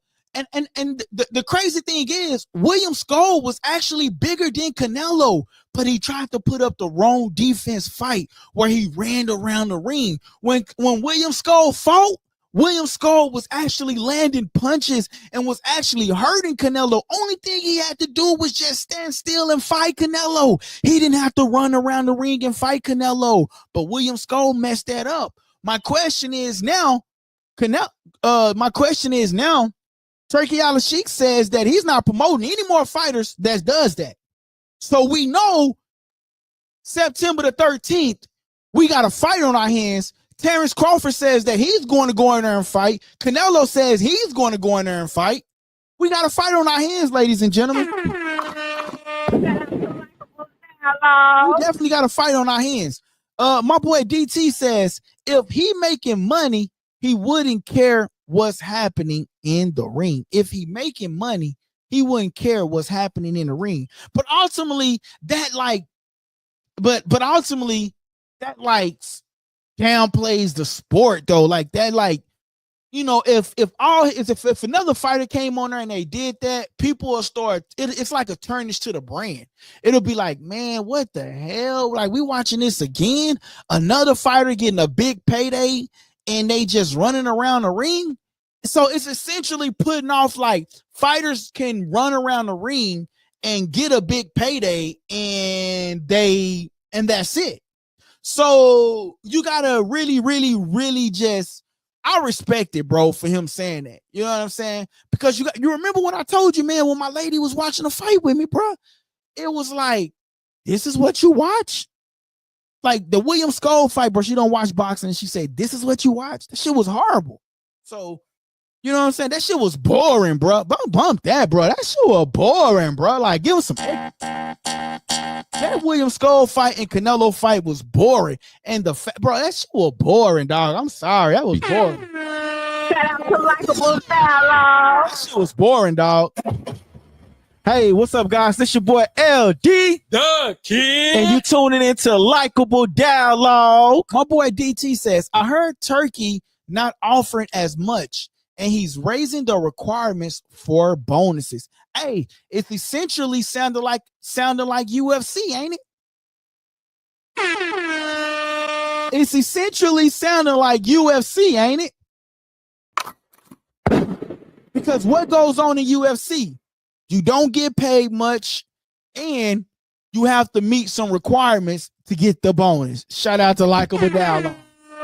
Speaker 1: crazy thing is, William Skull was actually bigger than Canelo. but he tried to put up the wrong defense fight where he ran around the ring. When William Skull fought, William Skull was actually landing punches and was actually hurting Canelo. Only thing he had to do was just stand still and fight Canelo. He didn't have to run around the ring and fight Canelo. But William Skull messed that up. My question is now, Turkey Al-Sheikh says that he's not promoting any more fighters that does that. So we know September the 13th, we got a fight on our hands. Terrence Crawford says that he's going to go in there and fight. Canelo says he's going to go in there and fight. We got a fight on our hands, ladies and gentlemen. We definitely got a fight on our hands. My boy DT says if he making money, he wouldn't care what's happening in the ring. If he making money, he wouldn't care what's happening in the ring. But ultimately, that downplays the sport though. Like that, like, you know, if another fighter came on there and they did that, people will start. It's like a tarnish to the brand. It'll be like, man, what the hell? Like, we watching this again? Another fighter getting a big payday and they just running around the ring. So it's essentially putting off, like, fighters can run around the ring and get a big payday and that's it. So you gotta really, really, really just, I respect it, bro, for him saying that. You know what I'm saying? Because you remember when I told you, man, when my lady was watching a fight with me, bro, it was like, this is what you watch? Like the William Skull fight, bro, she don't watch boxing, and she said, this is what you watch? That shit was horrible. So, you know what I'm saying? That shit was boring, bro. Bump that, bro. That shit was boring, bro. Like, give us some. That William Skull fight and Canelo fight was boring. And bro, that shit was boring, dog. I'm sorry. That was boring.
Speaker 2: Shout out to LikeableDialogue.
Speaker 1: That shit was boring, dog. Hey, what's up, guys? This your boy LD,
Speaker 3: the Kid,
Speaker 1: and you tuning into Likeable Dialogue. My boy DT says, I heard Turkey not offering as much, and he's raising the requirements for bonuses. Hey, it's essentially sounding like UFC, ain't it? It's essentially sounding like UFC, ain't it? Because what goes on in UFC? You don't get paid much, and you have to meet some requirements to get the bonus. Shout out to Likeable Dialogue.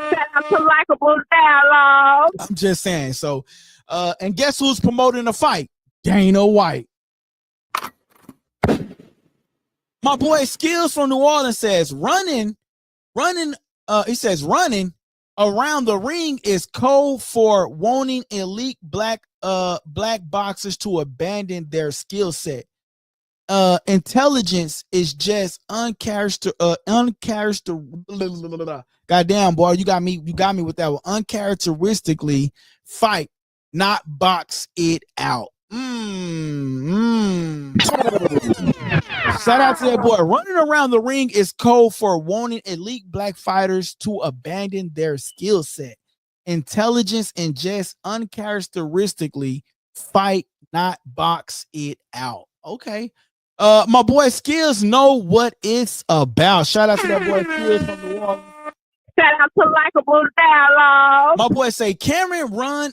Speaker 2: Shout out to LikeableDialogue.
Speaker 1: I'm just saying. So, and guess who's promoting the fight? Dana White. My boy Skills from New Orleans says running around the ring is code for wanting elite black boxers to abandon their skill set. Intelligence is just goddamn, boy, you got me with that one. Uncharacteristically fight, not box it out. Shout out to that boy. Running around the ring is code for wanting elite black fighters to abandon their skill set. Intelligence and just uncharacteristically fight, not box it out. Okay. My boy Skills know what it's about. Shout out to that boy Skills from the wall.
Speaker 2: Shout out to LikeableDialogue.
Speaker 1: My boy say Karen ran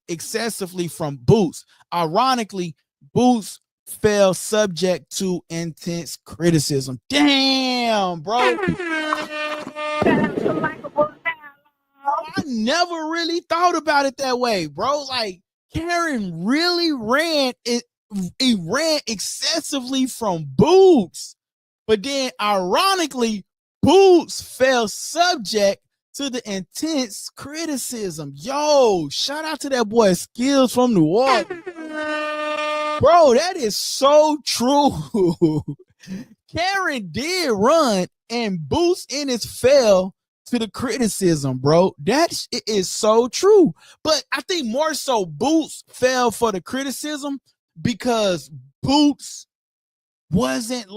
Speaker 1: excessively from Boots. Ironically, Boots fell subject to intense criticism. Damn, bro. I never really thought about it that way, bro. Like, Karen really ran excessively from Boots. But then, ironically, Boots fell subject to the intense criticism. Yo, shout out to that boy Skills from New Orleans. Bro, that is so true. Karen did run, and Boots in his fell to the criticism, bro. That is so true. But I think more so Boots fell for the criticism because Boots wasn't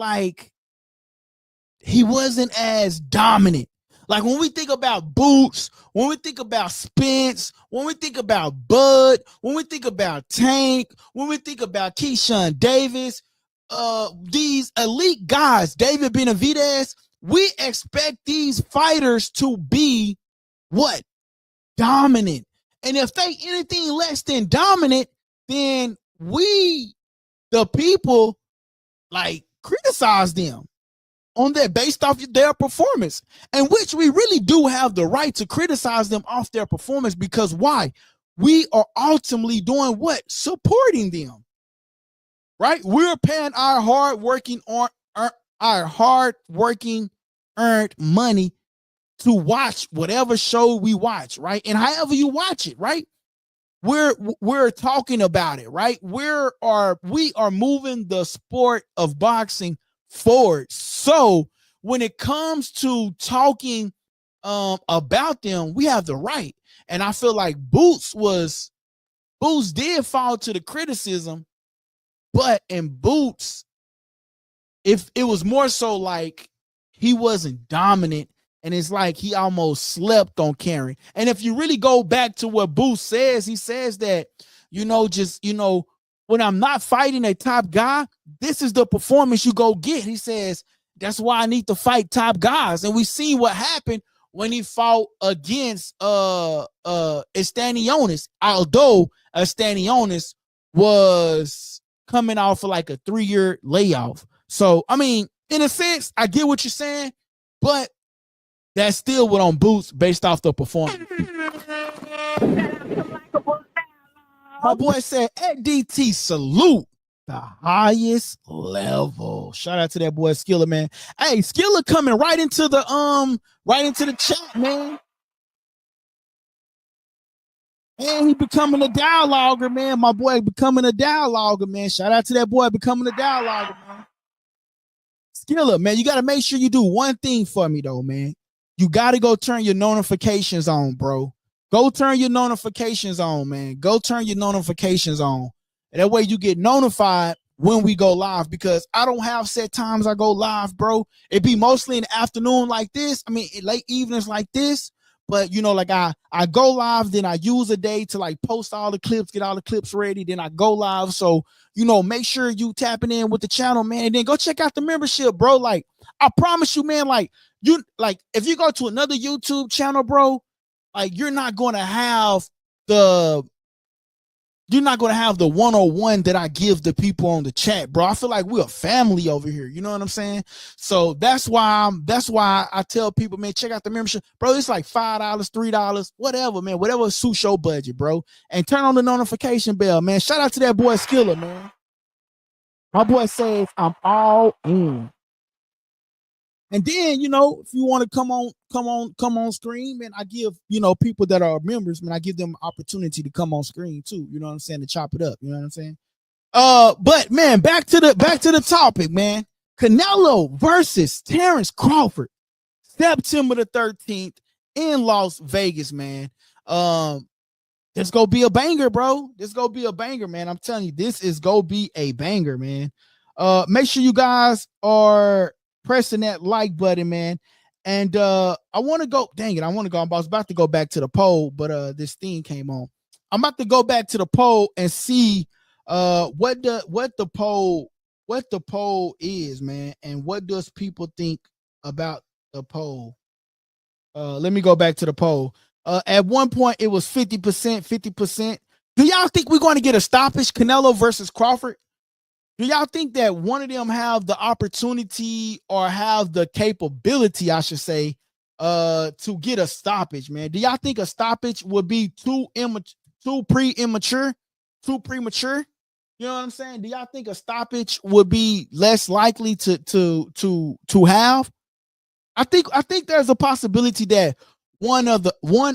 Speaker 1: as dominant. Like when we think about Boots, when we think about Spence, when we think about Bud, when we think about Tank, when we think about Keyshawn Davis, these elite guys, David Benavidez, we expect these fighters to be what? Dominant. And if they anything less than dominant, then we, the people, like criticize them on that based off their performance, and which we really do have the right to criticize them off their performance, because why? We are ultimately doing what? Supporting them, right? We're paying our hard-working earned money to watch whatever show we watch, right? And however you watch it, right? We're talking about it, right? We are moving the sport of boxing forward. So when it comes to talking about them, we have the right. And I feel like Boots did fall to the criticism, but in Boots, if it was more so like he wasn't dominant, and it's like he almost slept on Karen. And if you really go back to what Boots says, he says that, when I'm not fighting a top guy, this is the performance you go get. He says, that's why I need to fight top guys. And we see what happened when he fought against Estanionis, although Estanionis was coming off of like a 3-year layoff. So, I mean, in a sense, I get what you're saying, but that's still what on Boots based off the performance. My boy said, at DT, salute the highest level. Shout out to that boy Skiller, man. Hey, Skiller coming right into the chat, man. And he becoming a dialoguer, man. My boy becoming a dialoguer, man. Shout out to that boy becoming a dialoguer, man. Skiller, man, you got to make sure you do one thing for me, though, man. You got to go turn your notifications on, bro. Go turn your notifications on, man. Go turn your notifications on. And that way you get notified when we go live, because I don't have set times I go live, bro. It be mostly in the afternoon like this. I mean, late evenings like this. But, like I go live, then I use a day to like post all the clips, get all the clips ready. Then I go live. So, make sure you tapping in with the channel, man. And then go check out the membership, bro. Like, I promise you, man, if you go to another YouTube channel, bro, like you're not going to have the 101 that I give the people on the chat, bro. I feel like we're a family over here. You know what I'm saying? So that's why I tell people, man, check out the membership, bro. It's like $5, $3, whatever, man, whatever suits your budget, bro. And turn on the notification bell, man. Shout out to that boy Skiller, man. My boy says I'm all in. And then, if you want to come on screen, man, I give, people that are members, man, I give them opportunity to come on screen too. You know what I'm saying? To chop it up. You know what I'm saying? But man, back to the topic, man. Canelo versus Terrence Crawford, September the 13th in Las Vegas, man. This gonna be a banger, bro. This gonna be a banger, man. I'm telling you, this is gonna be a banger, man. Make sure you guys are pressing that like button, man. And I want to go. Dang it, I want to go. I was about to go back to the poll, but this thing came on. I'm about to go back to the poll and see what the poll is, man, and what does people think about the poll. Let me go back to the poll. At one point it was 50%, 50%. Do y'all think we're going to get a stoppage, Canelo versus Crawford? Do y'all think that one of them have the opportunity or have the capability, I should say, to get a stoppage, man? Do y'all think a stoppage would be too premature? You know what I'm saying? Do y'all think a stoppage would be less likely to have? I think there's a possibility that one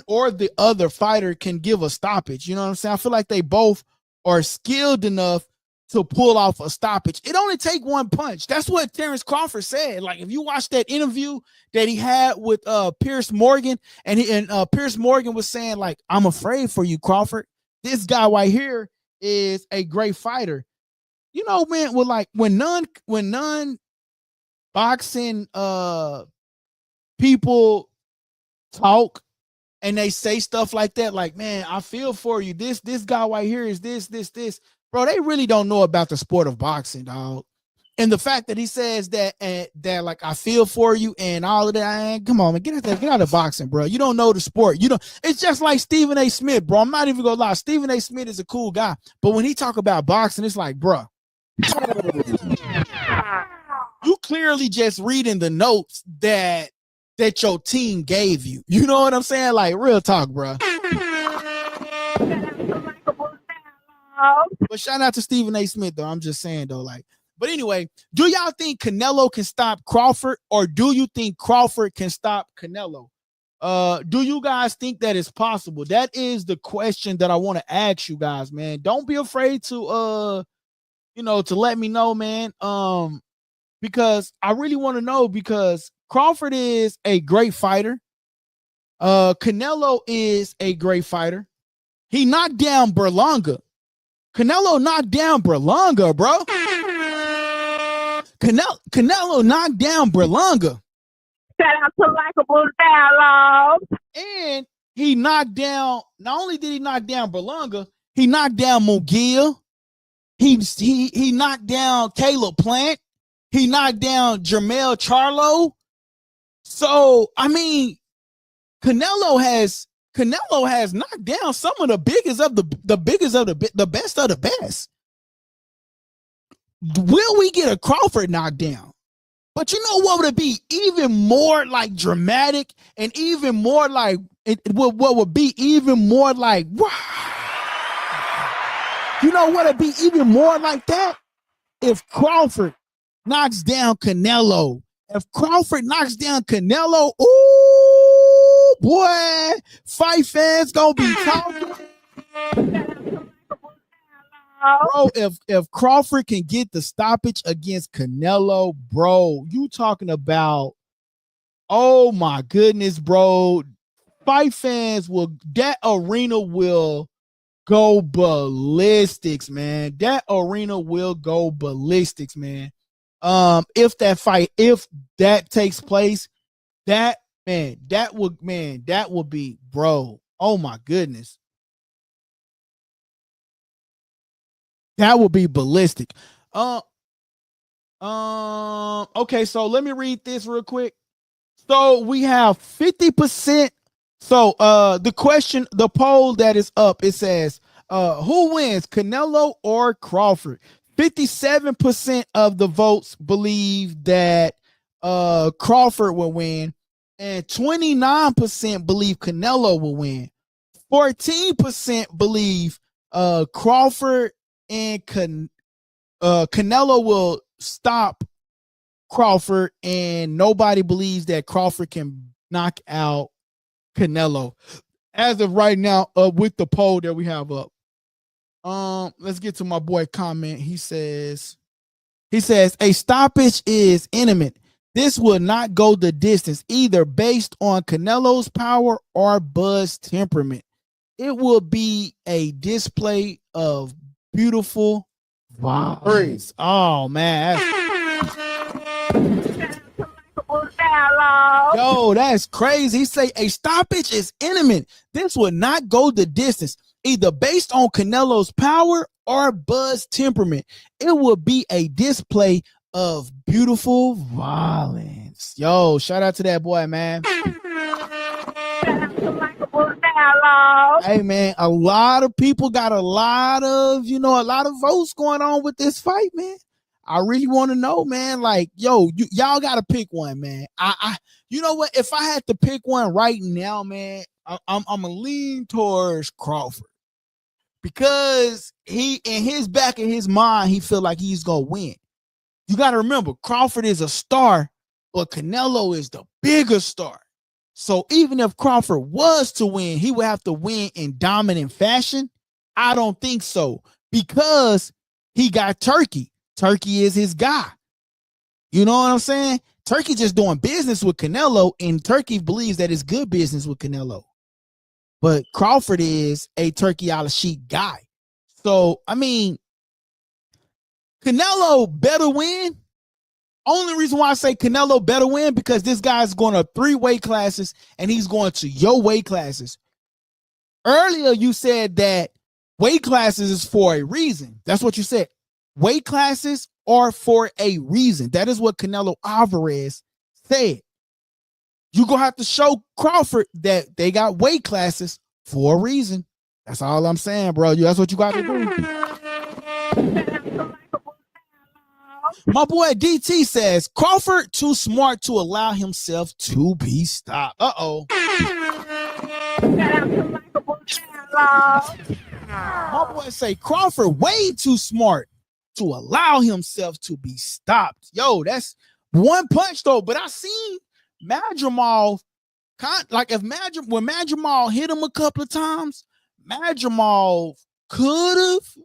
Speaker 1: or the other fighter can give a stoppage. You know what I'm saying? I feel like they both are skilled enough to pull off a stoppage. It only take one punch. That's what Terrence Crawford said. Like, if you watch that interview that he had with Pierce Morgan, and Pierce Morgan was saying, like, I'm afraid for you, Crawford. This guy right here is a great fighter. You know, man, when non boxing people talk and they say stuff like that, like, man, I feel for you. This guy right here is this. Bro, they really don't know about the sport of boxing, dog. And the fact that he says that that like I feel for you and all of that, come on, man, get out of boxing, bro. You don't know the sport. You don't. It's just like Stephen A. Smith, bro. I'm not even gonna lie. Stephen A. Smith is a cool guy, but when he talk about boxing, it's like, bro, you clearly just reading the notes that your team gave you. You know what I'm saying? Like, real talk, bro. But shout out to Stephen A. Smith, though. I'm just saying, though, like. But anyway, do y'all think Canelo can stop Crawford, or do you think Crawford can stop Canelo? Do you guys think that it's possible? That is the question that I want to ask you guys, man. Don't be afraid to to let me know, man. Because I really want to know, because Crawford is a great fighter. Canelo is a great fighter. He knocked down Berlanga. Canelo knocked down Berlanga, bro. Canelo knocked down Berlanga.
Speaker 2: Shout out to LikeableDialogue.
Speaker 1: And he knocked down, not only did he knock down Berlanga, he knocked down Mugia. He knocked down Caleb Plant. He knocked down Jermell Charlo. So, I mean, Canelo has knocked down some of the biggest of the best of the best. Will we get a Crawford knockdown? But you know what would be even more like dramatic and even more like what would be even more like, wow. You know what would be even more like that? If Crawford knocks down Canelo. If Crawford knocks down Canelo, ooh, boy, fight fans gonna be talking. Bro, if Crawford can get the stoppage against Canelo, bro, you talking about, oh my goodness, bro. Fight fans that arena will go ballistics, man. That arena will go ballistics, man. If that takes place, that would be, bro. Oh my goodness. That would be ballistic. Okay, so let me read this real quick. So we have 50%. So the poll that is up, it says, who wins, Canelo or Crawford? 57% of the votes believe that Crawford will win, and 29% believe Canelo will win. 14% believe Crawford and Canelo will stop Crawford, and nobody believes that Crawford can knock out Canelo as of right now, with the poll that we have up. Let's get to my boy comment. He says a stoppage is imminent. This will not go the distance, either based on Canelo's power or Bud's temperament. It will be a display of beautiful violence. Oh man. Yo, that's crazy. He say a stoppage is imminent. This will not go the distance, either based on Canelo's power or Bud's temperament. It will be a display of beautiful violence. Yo, shout out to that boy, man. Hey man, a lot of people got a lot of votes going on with this fight, man. I really want to know, man. Like, yo, y'all got to pick one, man. You know what? If I had to pick one right now, man, I'm gonna lean towards Crawford, because he, in his back of his mind, he feel like he's gonna win. You got to remember, Crawford is a star, but Canelo is the bigger star. So even if Crawford was to win, he would have to win in dominant fashion. I don't think so, because he got Turkey. Turkey is his guy. You know what I'm saying? Turkey just doing business with Canelo, and Turkey believes that it's good business with Canelo. But Crawford is a Turkey out of sheet guy. So, I mean, Canelo better win Only reason why I say Canelo better win because this guy's going to 3 weight classes and he's going to your weight classes. Earlier, you said that weight classes is for a reason. That's what you said. Weight classes are for a reason. That is what Canelo Alvarez said. You're going to have to show Crawford that they got weight classes for a reason. That's all I'm saying, bro. That's what you got to do. My boy DT says, Crawford too smart to allow himself to be stopped. Uh-oh. My boy say, Crawford way too smart to allow himself to be stopped. Yo, that's one punch, though. But I seen Madrimal, like when Madrimal hit him a couple of times, Madrimal could have,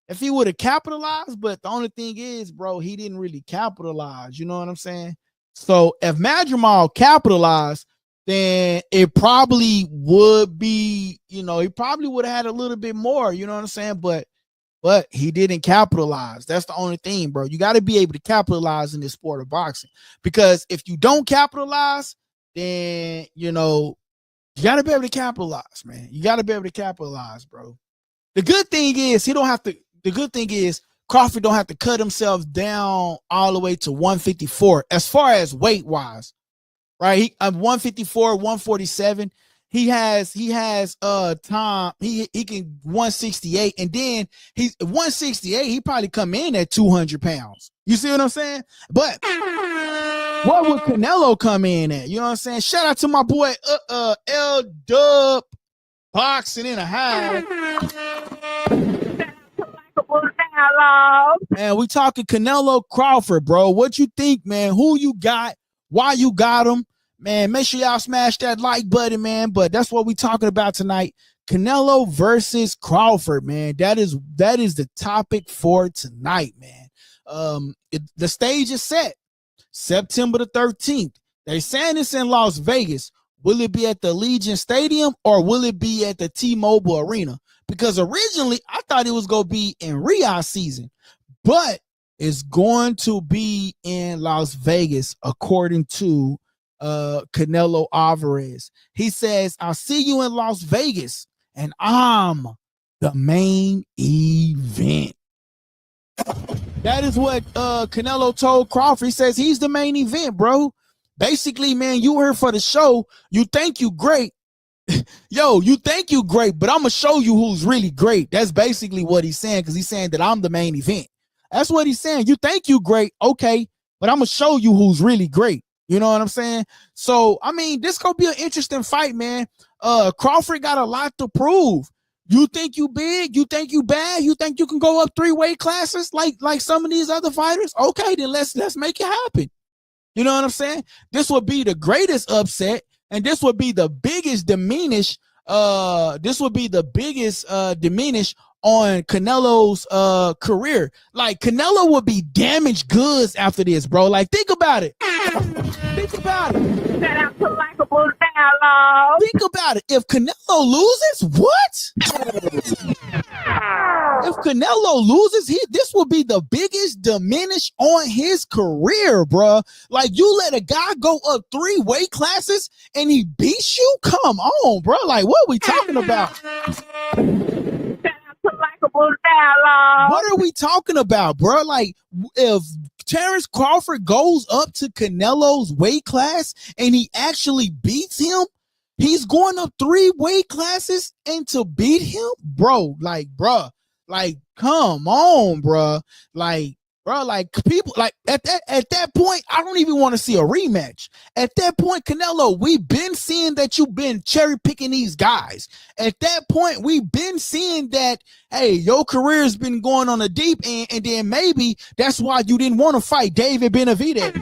Speaker 1: if he would have capitalized, but the only thing is, bro, he didn't really capitalize. You know what I'm saying? So if Madrimal capitalized, then it probably would be, he probably would have had a little bit more, you know what I'm saying? But he didn't capitalize. That's the only thing, bro. You got to be able to capitalize in this sport of boxing, because if you don't capitalize, then, you got to be able to capitalize, man. You got to be able to capitalize, bro. The good thing is Crawford don't have to cut himself down all the way to 154 as far as weight wise, right? He 154, 147. He has time. He can 168, and then he's 168. He probably come in at 200 pounds. You see what I'm saying? But what would Canelo come in at? You know what I'm saying? Shout out to my boy L Dub Boxing in a Half. Man, we talking Canelo Crawford, bro. What you think, man? Who you got? Why you got him? Man, make sure y'all smash that like button, man. But that's what we talking about tonight. Canelo versus Crawford, man. That is the topic for tonight, man. The stage is set. September the 13th. They're saying it's in Las Vegas. Will it be at the Allegiant Stadium or will it be at the T-Mobile Arena? Because originally I thought it was going to be in Riyadh season, but it's going to be in Las Vegas, according to Canelo Alvarez. He says, I'll see you in Las Vegas, and I'm the main event. That is what Canelo told Crawford. He says he's the main event, bro. Basically, man, you here for the show. You think you great. Yo, you think you great, but I'm going to show you who's really great. That's basically what he's saying, because he's saying that I'm the main event. That's what he's saying. You think you great, okay, but I'm going to show you who's really great. You know what I'm saying? So, I mean, this going to be an interesting fight, man. Crawford got a lot to prove. You think you big? You think you bad? You think you can go up 3 weight classes like some of these other fighters? Okay, then let's make it happen. You know what I'm saying? This would be the greatest upset, and this would be the biggest diminish. Diminish on Canelo's career. Like, Canelo would be damaged goods after this, bro. Like, think about it. Think about it.
Speaker 2: Shout out to LikeableDialogue.
Speaker 1: Think about it. If Canelo loses, what? If Canelo loses, this will be the biggest diminish on his career, bro. Like, you let a guy go up 3 weight classes and he beats you? Come on, bro. Like, what are we talking about? What are we talking about, bro? Like, if Terrence Crawford goes up to Canelo's weight class and he actually beats him, he's going up 3 weight classes, and to beat him, bro, come on, bro. Like, people, like, at that point, I don't even want to see a rematch. At that point, Canelo, we've been seeing that you've been cherry picking these guys. At that point, we've been seeing that, hey, your career has been going on a deep end, and then maybe that's why you didn't want to fight David Benavidez.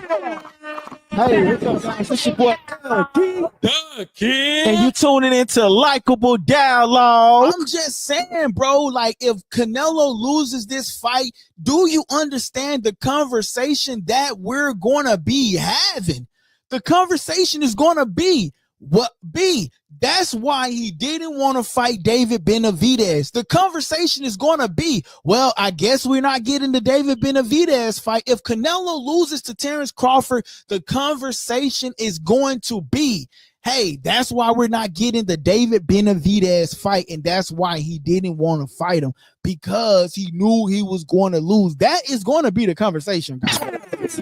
Speaker 1: Hey, what's up, guys? It's your boy,
Speaker 3: The Kid.
Speaker 1: and you tuning into Likeable Dialogue. I'm just saying, bro, like, if Canelo loses this fight, do you understand the conversation that we're going to be having? The conversation is going to be, That's why he didn't want to fight David Benavidez. The conversation is going to be, well, I guess we're not getting the David Benavidez fight. If Canelo loses to Terence Crawford, the conversation is going to be, hey, that's why we're not getting the David Benavidez fight. And that's why he didn't want to fight him, because he knew he was going to lose. That is going to be the conversation, guys.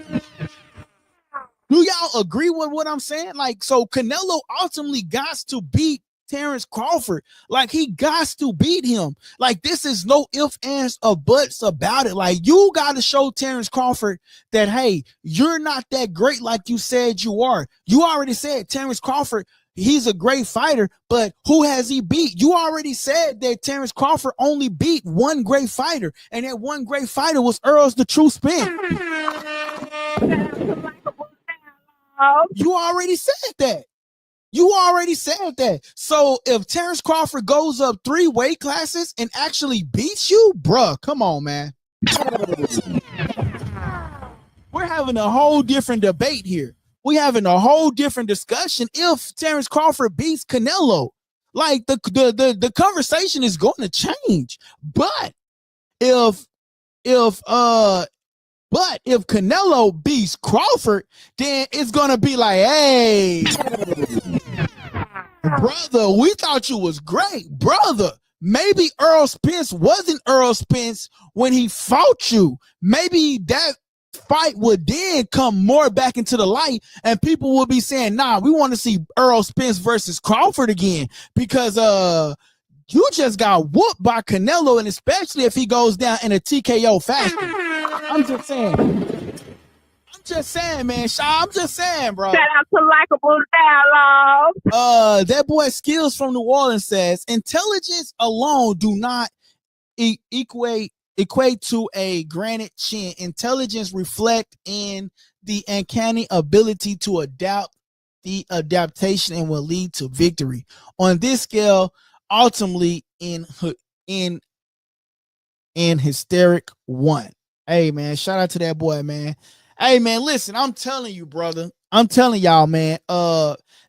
Speaker 1: Do y'all agree with what I'm saying? Like, so Canelo ultimately got to beat Terence Crawford. Like, he got to beat him. Like, this is no ifs, ands, or buts about it. Like, you got to show Terence Crawford that, hey, you're not that great like you said you are. You already said Terence Crawford, he's a great fighter, but who has he beat? You already said that Terence Crawford only beat one great fighter, and that one great fighter was Earl's the True Spin. You already said that. You already said that. So if Terence Crawford goes up 3 weight classes and actually beats you, bruh, come on, man. We're having a whole different debate here. We're having a whole different discussion if Terence Crawford beats Canelo. Like, the conversation is going to change. But if Canelo beats Crawford, then it's going to be like, hey, brother, we thought you was great. Brother, maybe Earl Spence wasn't Earl Spence when he fought you. Maybe that fight would then come more back into the light, and people will be saying, nah, we want to see Earl Spence versus Crawford again, because you just got whooped by Canelo, and especially if he goes down in a TKO fashion. I'm just saying, man. I'm just saying, bro.
Speaker 2: Shout out to Likeable Dialogue.
Speaker 1: That boy Skills from New Orleans says, intelligence alone do not equate to a granite chin. Intelligence reflect in the uncanny ability to adapt, the adaptation, and will lead to victory. On this scale, ultimately in hysteric one. Hey, man, shout out to that boy, man. Hey, man, listen, I'm telling you, brother. I'm telling y'all, man,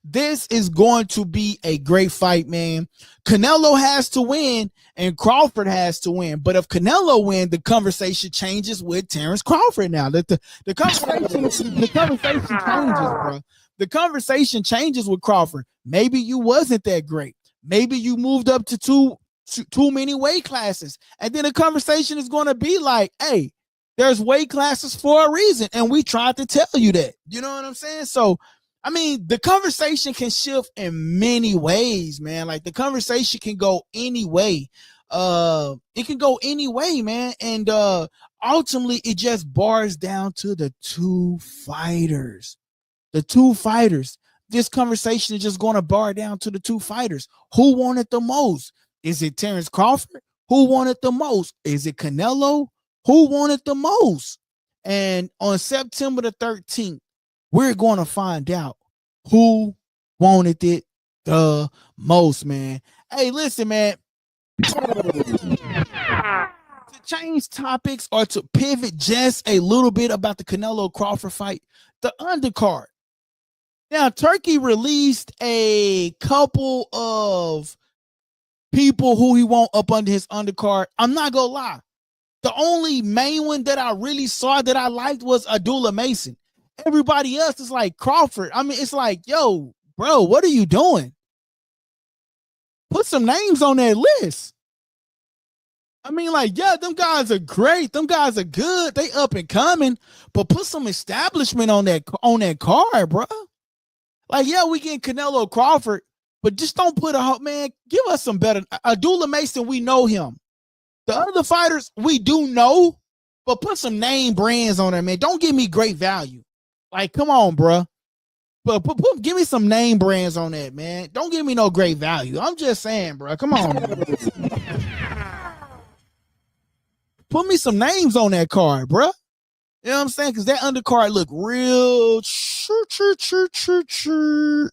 Speaker 1: this is going to be a great fight, man. Canelo has to win and Crawford has to win. But if Canelo wins, the conversation changes with Terence Crawford now. The conversation changes, bro. The conversation changes with Crawford. Maybe you wasn't that great. Maybe you moved up to too many weight classes. And then the conversation is going to be like, hey, there's weight classes for a reason, and we tried to tell you that. You know what I'm saying? So, I mean, the conversation can shift in many ways, man. Like, the conversation can go any way. It can go any way, man. And ultimately, it just bars down to the two fighters. The two fighters. This conversation is just going to bar down to the two fighters. Who wanted the most? Is it Terence Crawford? Who wanted the most? Is it Canelo? Who wanted the most? And on September the 13th, we're going to find out who wanted it the most, man. Hey, listen, man. To change topics or to pivot just a little bit about the Canelo Crawford fight, the undercard. Now, Turkey released a couple of people who he want up under his undercard. I'm not going to lie. The only main one that I really saw that I liked was Abdullah Mason. Everybody else is like Crawford. I mean, it's like, yo, bro, what are you doing? Put some names on that list. I mean, like, yeah, them guys are great. Them guys are good. They up and coming, but put some establishment on that card, bro. Like, yeah, we getting Canelo Crawford, but just don't put man, give us some better. Abdullah Mason, we know him. The other fighters, we do know, but put some name brands on there, man. Don't give me great value. Like, come on, bro. But give me some name brands on that, man. Don't give me no great value. I'm just saying, bro. Come on, man. Put me some names on that card, bro. You know what I'm saying? Because that undercard look real.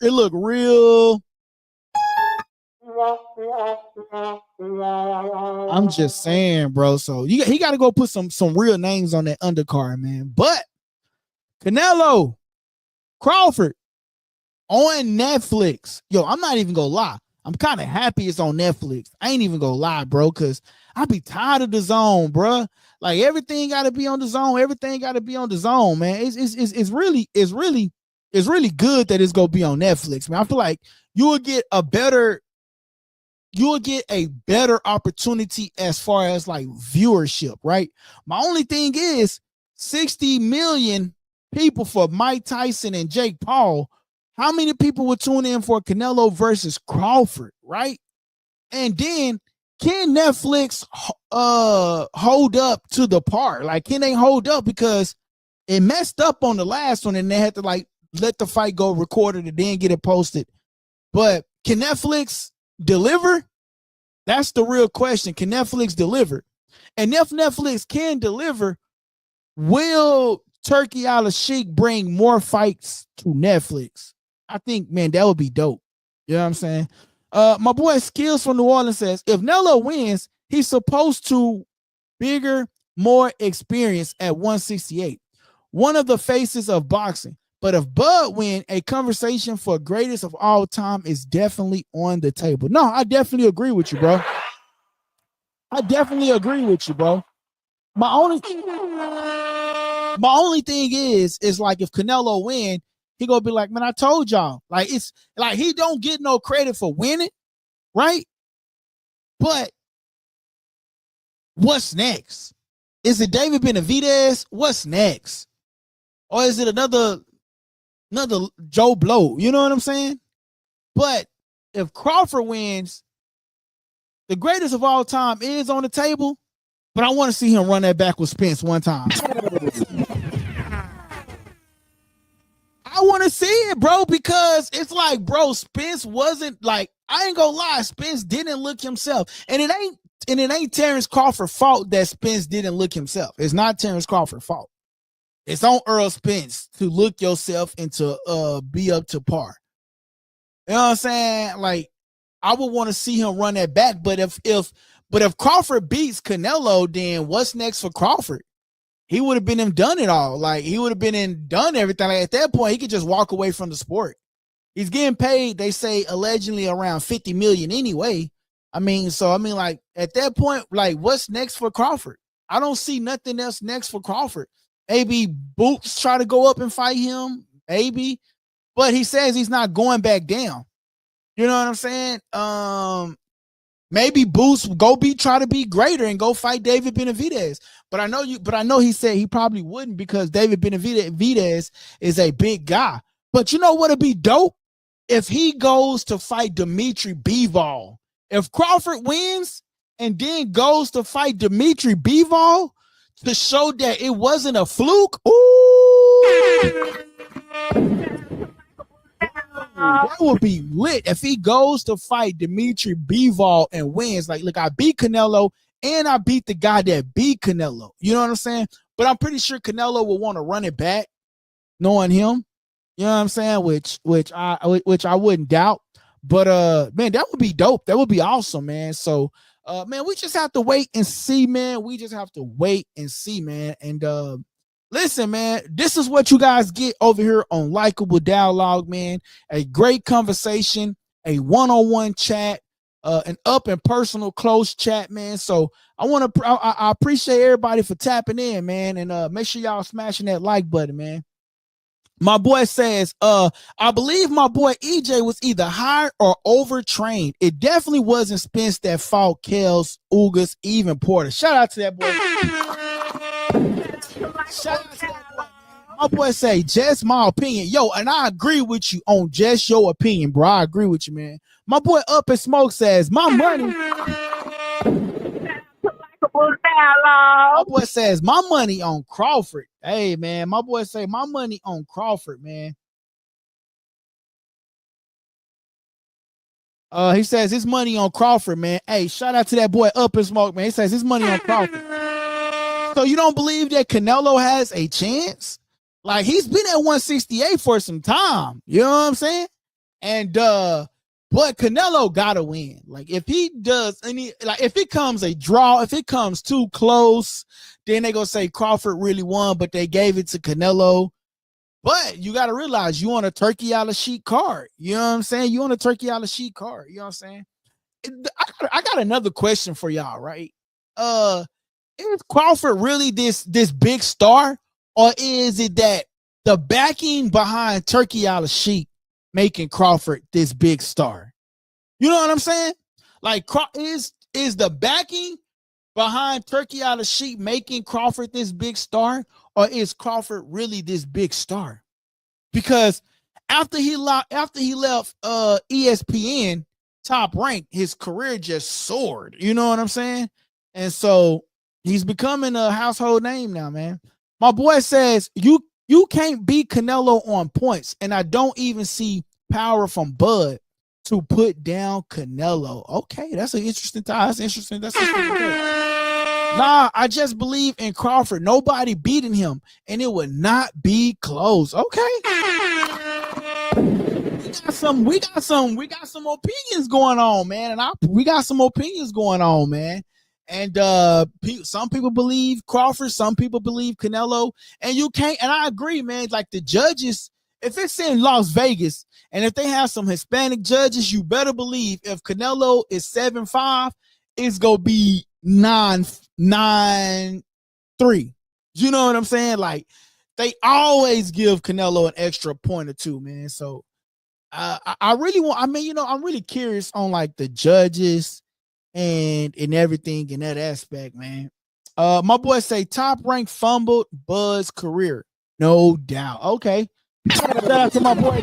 Speaker 1: It look real. I'm just saying, bro. So he got to go put some real names on that undercard, man. But Canelo, Crawford, on Netflix. Yo, I'm not even gonna lie. I'm kind of happy it's on Netflix. I ain't even gonna lie, bro, because I be tired of the zone, bro. Like everything got to be on the zone. Everything got to be on the zone, man. It's really good that it's gonna be on Netflix, man. I feel like you will get a better opportunity as far as like viewership, right? My only thing is 60 million people for Mike Tyson and Jake Paul. How many people would tune in for Canelo versus Crawford, right? And then can Netflix hold up to the par? Like, can they hold up? Because it messed up on the last one and they had to like let the fight go recorded and then get it posted. But can Netflix deliver? That's the real question. Can Netflix deliver? And if Netflix can deliver, will Turkey Al-Sheikh bring more fights to Netflix? I think, man, that would be dope. You know what I'm saying? My boy Skills from New Orleans says, if Nello wins, he's supposed to bigger, more experience at 168. One of the faces of boxing. But if Bud win, a conversation for greatest of all time is definitely on the table. No, I definitely agree with you, bro. My only thing is like if Canelo win, he gonna be like, man, I told y'all. Like it's like he don't get no credit for winning, right? But what's next? Is it David Benavidez? What's next? Or is it another Joe Blow? You know what I'm saying? But if Crawford wins, the greatest of all time is on the table. But I want to see him run that back with Spence one time. I want to see it, bro, because it's like, bro, Spence wasn't like, I ain't gonna lie, Spence didn't look himself. And it ain't Terrence Crawford's fault that Spence didn't look himself. It's not Terrence Crawford's fault. It's on Earl Spence to look yourself and to be up to par. You know what I'm saying? Like, I would want to see him run that back. But if Crawford beats Canelo, then what's next for Crawford? He would have been done it all. Like, he would have been done everything. Like, at that point, he could just walk away from the sport. He's getting paid, they say, allegedly around $50 million anyway. Like, at that point, like, what's next for Crawford? I don't see nothing else next for Crawford. Maybe Boots try to go up and fight him, maybe. But he says he's not going back down. You know what I'm saying? Maybe Boots try to be greater and go fight David Benavidez. But I know he said he probably wouldn't because David Benavidez is a big guy. But you know what would be dope? If he goes to fight Dimitri Bivol. If Crawford wins and then goes to fight Dimitri Bivol to show that it wasn't a fluke, ooh, that would be lit. If he goes to fight Dimitri Bivol and wins, like, look, I beat Canelo and I beat the guy that beat Canelo. You know what I'm saying? But I'm pretty sure Canelo will want to run it back, knowing him. You know what I'm saying? Which I wouldn't doubt. But man, that would be dope. That would be awesome, man. So man, we just have to wait and see, man. And listen, man, this is what you guys get over here on Likeable Dialogue, man. A great conversation, a one-on-one chat, an up and personal close chat, man. So I appreciate everybody for tapping in, man. And make sure y'all smashing that like button, man. My boy says, I believe my boy EJ was either hired or overtrained. It definitely wasn't Spence that fought Kels, Ugas, even Porter. Shout out to that boy. Shout out to that boy. My boy say, just my opinion. Yo, and I agree with you on just your opinion, bro. I agree with you, man. My boy Up and Smoke says, my money. My boy says, my money on Crawford. Hey, man, my boy say, my money on Crawford, man. He says his money on Crawford, man. Hey, shout out to that boy Up and Smoke, man. He says his money on Crawford. So you don't believe that Canelo has a chance? Like, he's been at 168 for some time. You know what I'm saying? And but Canelo gotta win. Like, if he does any, like, if it comes a draw, if it comes too close, then they gonna say Crawford really won, but they gave it to Canelo. But you got to realize you on a turkey out of sheet card. You know what I'm saying? You on a turkey out of sheet card. You know what I'm saying? I got another question for y'all, right? Is Crawford really this big star, or is it that the backing behind turkey out of sheet making Crawford this big star? You know what I'm saying? Like, is the backing behind turkey out of sheet making Crawford this big star, or is Crawford really this big star? Because after he left ESPN Top Rank, his career just soared. You know what I'm saying? And so he's becoming a household name now, man. My boy says you can't beat Canelo on points, and I don't even see power from Bud to put down Canelo. Okay, that's an interesting tie. That's interesting. Nah, I just believe in Crawford. Nobody beating him, and it would not be close. Okay. We got some opinions going on, man. And we got some opinions going on, man. And some people believe Crawford, some people believe Canelo, and you can't. And I agree, man. Like the judges, if it's in Las Vegas, and if they have some Hispanic judges, you better believe if Canelo is 7-5, it's gonna be 9-3. You know what I'm saying? Like they always give Canelo an extra point or two, man. So I'm really curious on like the judges and everything in that aspect, man. My boy say Top Rank fumbled Bud's career. No doubt. Okay. Shout out to my boy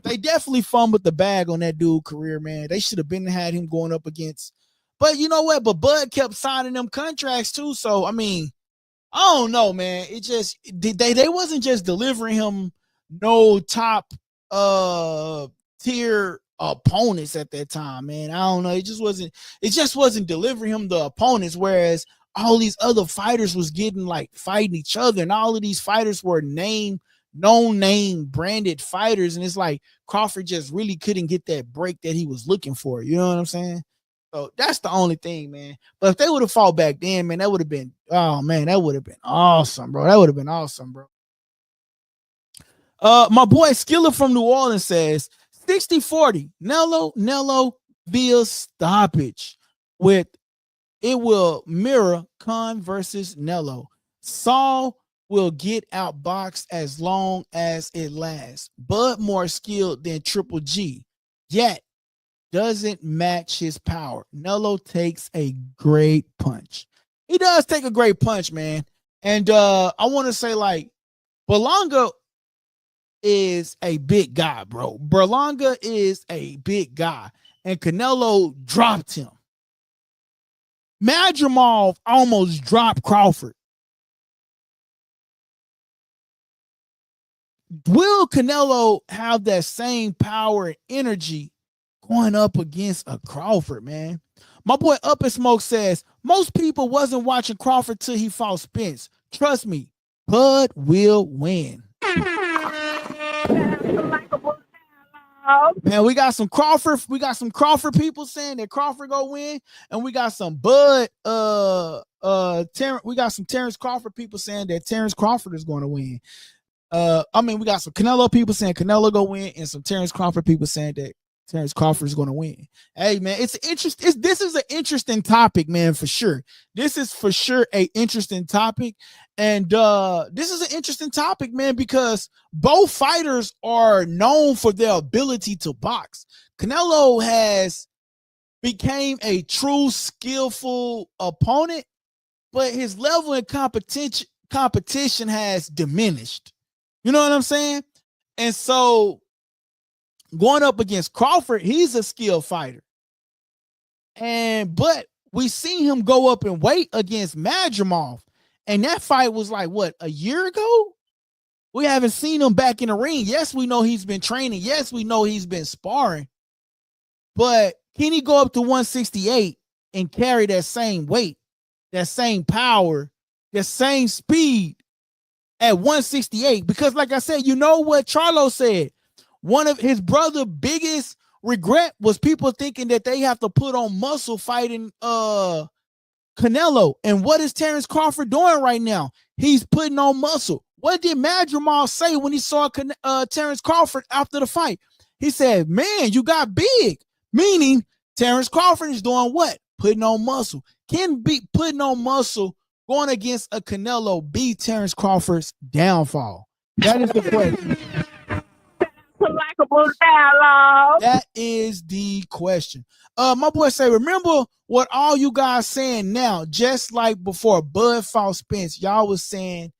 Speaker 1: They definitely fumbled the bag on that dude's career, man. They should have been had him going up against. But you know what? But Bud kept signing them contracts too. So I mean, I don't know, man. It just they wasn't just delivering him no top tier opponents at that time, man. I don't know. It just wasn't delivering him the opponents, whereas all these other fighters was getting like fighting each other, and all of these fighters were known name branded fighters, and it's like Crawford just really couldn't get that break that he was looking for. You know what I'm saying? So that's the only thing, man. But if they would have fought back then, man, that would have been, oh man, that would have been awesome, bro. That would have been awesome, bro. My boy Skiller from New Orleans says 60-40 Nello via stoppage with it will mirror Khan versus Nello. Saul will get outboxed as long as it lasts. Bud more skilled than Triple G, yet doesn't match his power. Nello takes a great punch. He does take a great punch, man. And I want to say, like, Berlanga is a big guy, bro. Berlanga is a big guy. And Canelo dropped him. Madrimov almost dropped Crawford. Will Canelo have that same power and energy going up against a Crawford, man? My boy Up and Smoke says, most people wasn't watching Crawford till he fought Spence. Trust me, Bud will win. Man, we got some Crawford people saying that Crawford go win, and we got some we got some Terrence Crawford people saying that Terrence Crawford is going to win. We got some Canelo people saying Canelo go win, and some Terrence Crawford people saying that Terrence Crawford is going to win. Hey, man, this is an interesting topic, man, for sure. This is for sure a interesting topic, and this is an interesting topic, man, because both fighters are known for their ability to box. Canelo has became a true skillful opponent, but his level in competition has diminished. You know what I'm saying? And so going up against Crawford, he's a skilled fighter. But we seen him go up in weight against Madrimov. And that fight was like, what, a year ago? We haven't seen him back in the ring. Yes, we know he's been training. Yes, we know he's been sparring. But can he go up to 168 and carry that same weight, that same power, that same speed at 168? Because like I said, you know what Charlo said? One of his brother's biggest regret was people thinking that they have to put on muscle fighting Canelo. And what is Terrence Crawford doing right now? He's putting on muscle. What did Madrimal say when he saw Terrence Crawford after the fight? He said, man, you got big. Meaning Terrence Crawford is doing what? Putting on muscle. Can be putting on muscle going against a Canelo be Terrence Crawford's downfall? That is the question.
Speaker 2: LikeableDialogue.
Speaker 1: That is the question. My boy say, remember what all you guys saying now, just like before Bud fought Spence, y'all was saying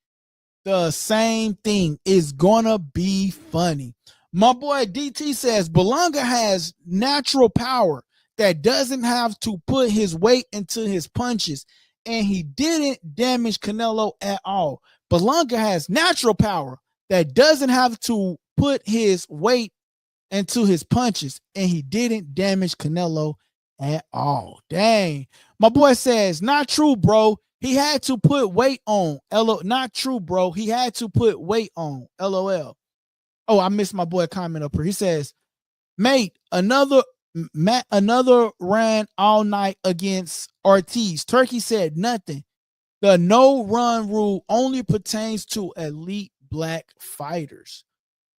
Speaker 1: the same thing. Is gonna be funny. My boy DT says Berlanga has natural power that doesn't have to put his weight into his punches, and he didn't damage Canelo at all. Berlanga has natural power that doesn't have to put his weight into his punches, and he didn't damage Canelo at all. Dang. My boy says, not true, bro. He had to put weight on. Not true, bro. He had to put weight on. LOL. Oh, I missed my boy comment up here. He says, mate, another ran all night against Ortiz. Turkey said nothing. The no run rule only pertains to elite black fighters.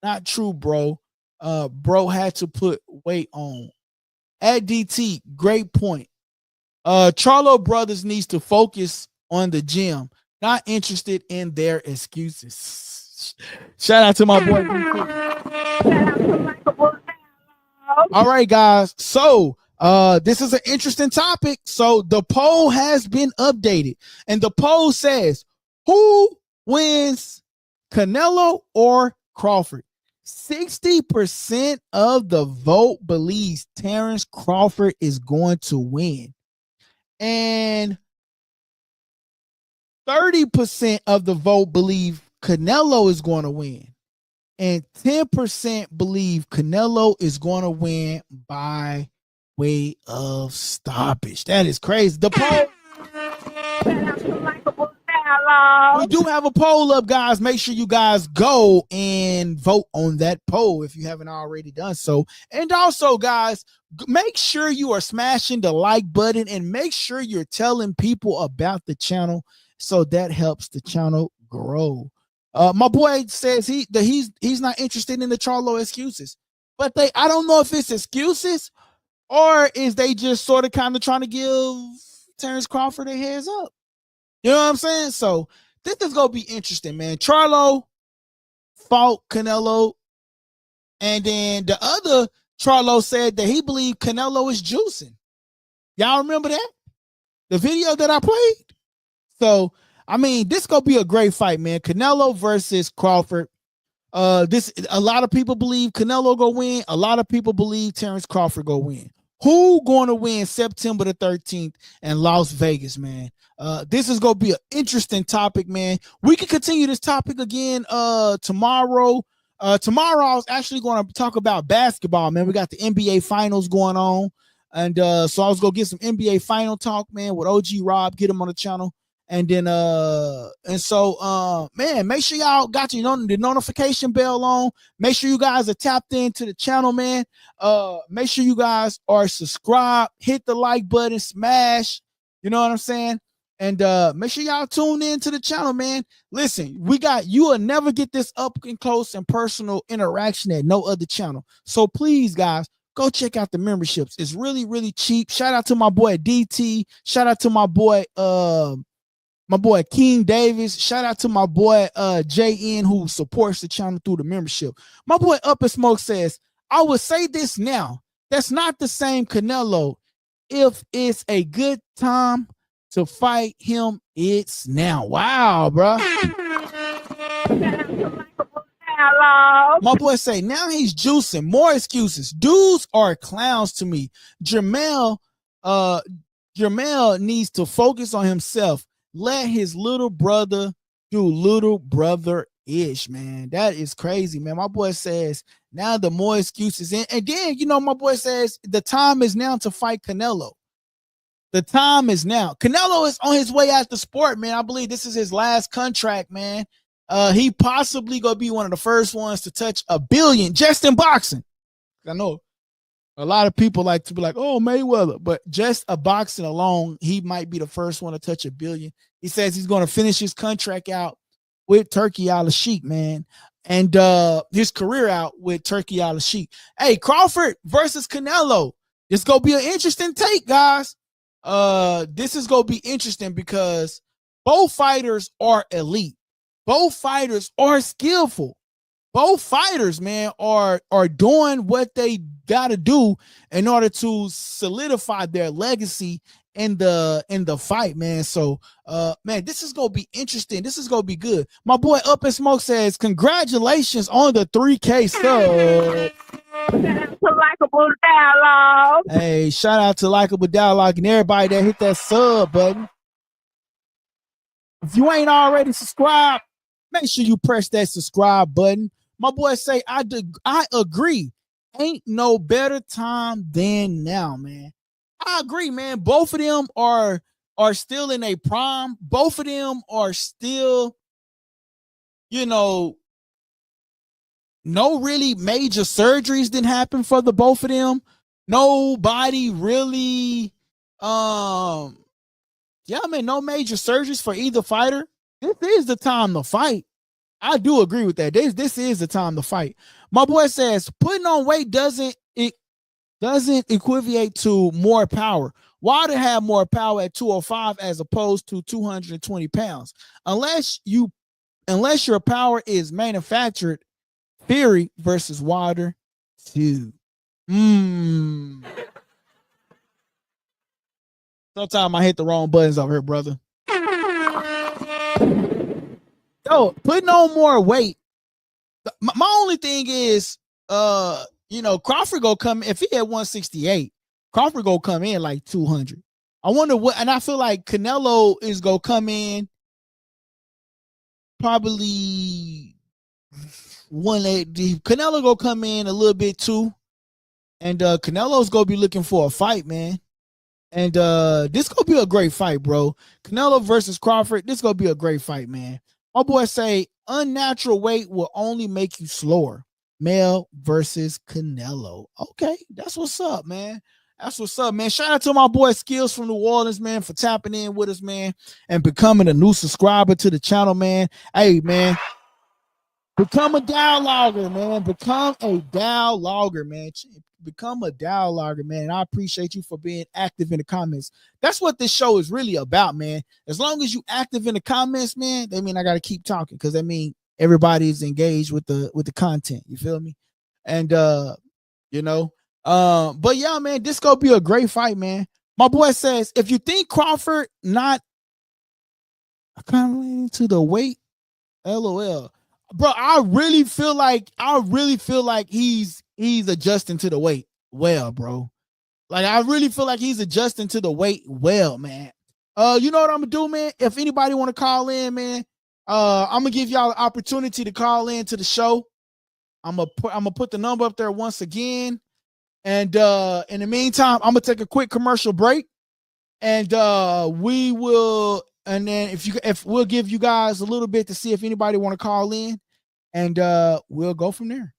Speaker 1: Not true, bro. Bro had to put weight on. At DT, great point. Charlo Brothers needs to focus on the gym, not interested in their excuses. Shout out to my boy. All right, guys. So this is an interesting topic. So the poll has been updated, and the poll says, who wins, Canelo or Crawford? 60% of the vote believes Terrence Crawford is going to win. And 30% of the vote believe Canelo is going to win. And 10% believe Canelo is going to win by way of stoppage. That is crazy. The poll. We do have a poll up, guys. Make sure you guys go and vote on that poll if you haven't already done so. And also, guys, make sure you are smashing the like button and make sure you're telling people about the channel, so that helps the channel grow. My boy says he's not interested in the Charlo excuses, but I don't know if it's excuses or is they just sort of kind of trying to give Terrence Crawford a heads up. You know what I'm saying? So this is gonna be interesting, man. Charlo fought Canelo, and then the other Charlo said that he believed Canelo is juicing. Y'all remember that? The video that I played? So I mean, this gonna be a great fight, man. Canelo versus Crawford. A lot of people believe Canelo go win. A lot of people believe Terrence Crawford go win. Who going to win September the 13th in Las Vegas, man? This is gonna be an interesting topic, man. We can continue this topic again tomorrow. Tomorrow I was actually going to talk about basketball, man. We got the NBA finals going on, and so I was gonna get some NBA final talk, man, with OG Rob. Get him on the channel. And then man, make sure y'all got the notification bell on. Make sure you guys are tapped into the channel, man. Make sure you guys are subscribed, hit the like button, smash, you know what I'm saying? And make sure y'all tune in to the channel, man. Listen, you will never get this up and close and personal interaction at no other channel. So please, guys, go check out the memberships. It's really, really cheap. Shout out to my boy DT. Shout out to my boy King Davis. Shout out to my boy JN, who supports the channel through the membership. My boy Up in Smoke says, I would say this now. That's not the same Canelo. If it's a good time to fight him, it's now. Wow, bro. My boy say, now he's juicing. More excuses. Dudes are clowns to me. Jamel needs to focus on himself. Let his little brother do little brother-ish, man. That is crazy, man. My boy says, now the more excuses. And then, my boy says, the time is now to fight Canelo. The time is now. Canelo is on his way out the sport, man. I believe this is his last contract, man. He possibly going to be one of the first ones to touch $1 billion just in boxing. I know A lot of people like to be like, oh, Mayweather, but just a boxing alone, he might be the first one to touch $1 billion. He says he's going to finish his contract out with Turkey Al-Sheikh, man, and his career out with Turkey Al-Sheikh. Hey, Crawford versus Canelo. This gonna be an interesting take, guys. This is gonna be interesting because both fighters are elite. Both fighters are skillful. Both fighters, man, are doing what they got to do in order to solidify their legacy in the fight, man. So, man, this is gonna be interesting. This is gonna be good. My boy Up in Smoke says, "Congratulations on the 3K sub."
Speaker 2: To Likeable Dialogue.
Speaker 1: Hey, shout out to Likeable Dialogue and everybody that hit that sub button. If you ain't already subscribed, make sure you press that subscribe button. My boy say, I agree. Ain't no better time than now, man. I agree, man. Both of them are still in a prime. Both of them are still, no really major surgeries didn't happen for the both of them. Nobody really, no major surgeries for either fighter. This is the time to fight. I do agree with that. This is the time to fight. My boy says putting on weight doesn't equivocate to more power. Wilder had more power at 205 as opposed to 220 pounds. Unless your power is manufactured. Fury versus Wilder 2. Sometimes I hit the wrong buttons over here, brother. Yo, putting on more weight. My only thing is, Crawford go come, if he had 168, Crawford go come in like 200. I wonder what, and I feel like Canelo is go come in probably 180. Canelo go come in a little bit too, and Canelo's gonna be looking for a fight, man. And this gonna be a great fight, bro. Canelo versus Crawford. This gonna be a great fight, man. My boy say unnatural weight will only make you slower. Male versus Canelo. Okay, that's what's up, man. That's what's up, man. Shout out to my boy Skills from New Orleans, man, for tapping in with us, man, and becoming a new subscriber to the channel, man. Hey, man, become a dialoguer, man. Become a dialoguer, man. Become a dialoguer, man. I appreciate you for being active in the comments. That's what this show is really about, man. As long as you active in the comments, man, that mean I got to keep talking, because that mean everybody's engaged with the content. You feel me? And but yeah, man, this gonna be a great fight, man. My boy says, if you think Crawford not accommodating to the weight, LOL. Bro, I really feel like he's adjusting to the weight well, bro. Like, I really feel like he's adjusting to the weight well, man. You know what I'm gonna do, man? If anybody want to call in, man, I'm gonna give y'all an opportunity to call in to the show. I'm gonna put the number up there once again. And in the meantime, I'm gonna take a quick commercial break, and we will. And then if we'll give you guys a little bit to see if anybody want to call in, and we'll go from there.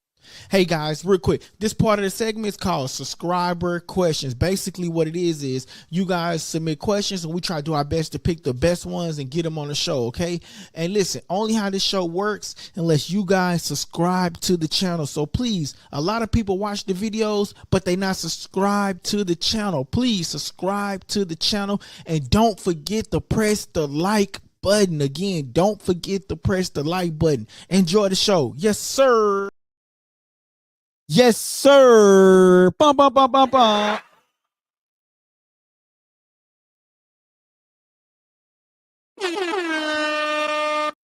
Speaker 1: Hey guys, real quick, this part of the segment is called subscriber questions. Basically what it is you guys submit questions and we try to do our best to pick the best ones and get them on the show, okay? And listen, only how this show works unless you guys subscribe to the channel. So please, a lot of people watch the videos but they not subscribed to the channel. Please subscribe to the channel and don't forget to press the like button. Again, don't forget to press the like button. Enjoy the show. Yes sir. Yes, sir. Bum, bum, bum, bum, bum.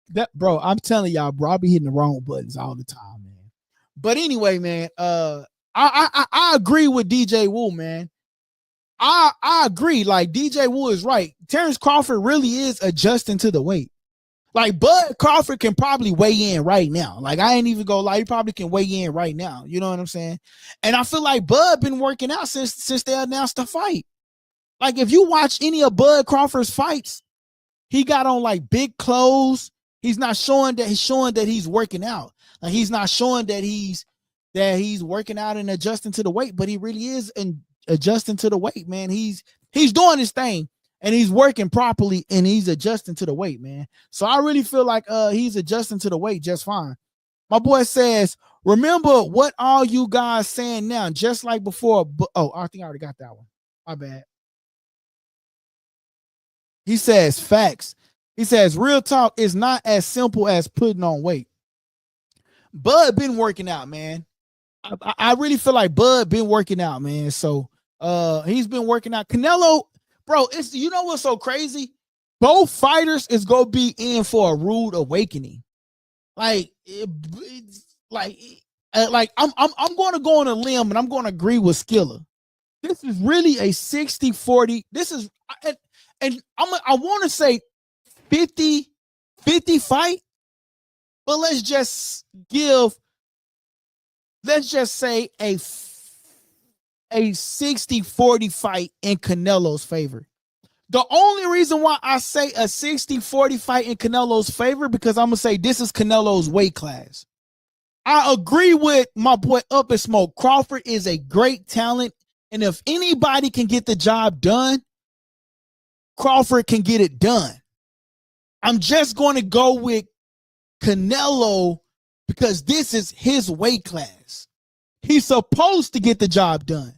Speaker 1: That, bro, I'm telling y'all, bro, I'll be hitting the wrong buttons all the time, man. But anyway, man, I agree with DJ Wu, man. I agree. Like, DJ Wu is right. Terrence Crawford really is adjusting to the weight. Like, Bud Crawford can probably weigh in right now. Like, I ain't even go lie. He probably can weigh in right now. You know what I'm saying? And I feel like Bud been working out since they announced the fight. Like, if you watch any of Bud Crawford's fights, he got on like big clothes. He's not showing that he's working out. Like, he's not showing that he's that he's working out and adjusting to the weight, but he really is adjusting to the weight, man. He's doing his thing and he's working properly and he's adjusting to the weight, man. So I really feel like he's adjusting to the weight just fine. My boy says, remember what all you guys saying now, just like before. Oh, I think I already got that one. My bad. He says facts. He says real talk is not as simple as putting on weight. Bud been working out, man. I really feel like Bud been working out, man. So he's been working out. Canelo, bro, it's, you know what's so crazy? Both fighters is gonna be in for a rude awakening. Like I'm going to go on a limb and I'm going to agree with Skiller. This is really a 60-40. This is, and I want to say 50-50 fight, but let's just say a 60-40 fight in Canelo's favor. The only reason why I say a 60-40 fight in Canelo's favor, because I'm going to say this is Canelo's weight class. I agree with my boy Up in Smoke. Crawford is a great talent, and if anybody can get the job done, Crawford can get it done. I'm just going to go with Canelo because this is his weight class. He's supposed to get the job done.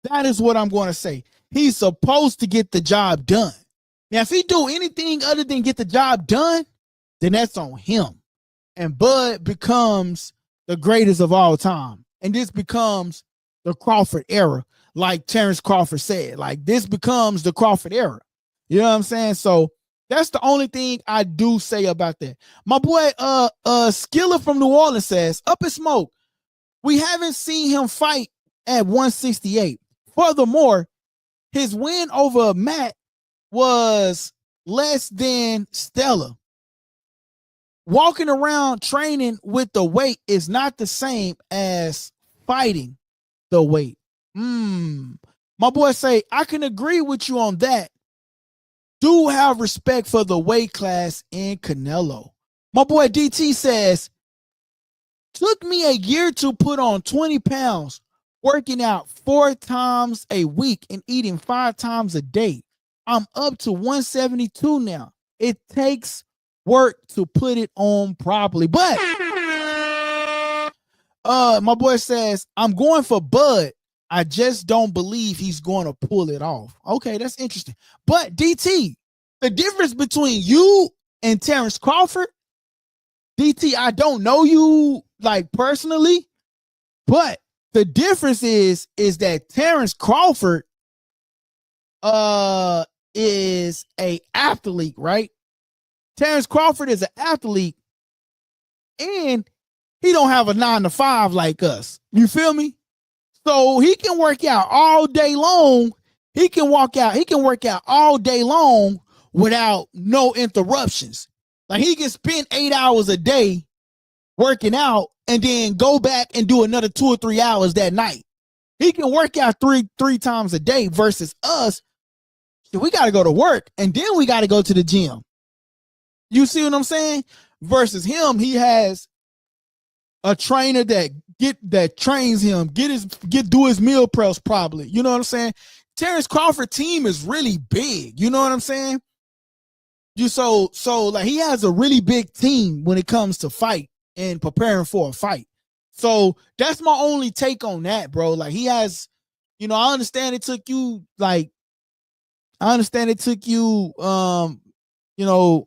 Speaker 1: That is what I'm going to say. He's supposed to get the job done. Now, if he do anything other than get the job done, then that's on him. And Bud becomes the greatest of all time. And this becomes the Crawford era, like Terrence Crawford said. Like, this becomes the Crawford era. You know what I'm saying? So that's the only thing I do say about that. My boy Skiller from New Orleans says, Up in Smoke, we haven't seen him fight at 168. Furthermore, his win over Matt was less than stellar. Walking around training with the weight is not the same as fighting the weight. My boy say, I can agree with you on that. Do have respect for the weight class in Canelo. My boy DT says, took me a year to put on 20 pounds, working out 4 times a week and eating 5 times a day. I'm up to 172 now. It takes work to put it on properly. But my boy says, I'm going for Bud. I just don't believe he's going to pull it off. Okay, that's interesting. But DT, the difference between you and Terrence Crawford, DT, I don't know you like personally, but the difference is that Terrence Crawford is a athlete, right? Terrence Crawford is an athlete, and he don't have a 9-to-5 like us. You feel me? So he can work out all day long. He can work out all day long without no interruptions. Like, he can spend 8 hours a day working out and then go back and do another 2 or 3 hours that night. He can work out three times a day versus us. We got to go to work and then we got to go to the gym. You see what I'm saying? Versus him, he has a trainer that trains him, do his meal preps probably. You know what I'm saying? Terrence Crawford team is really big. You know what I'm saying? So like, he has a really big team when it comes to fight and preparing for a fight. So that's my only take on that, bro. Like, he has, I understand it took you a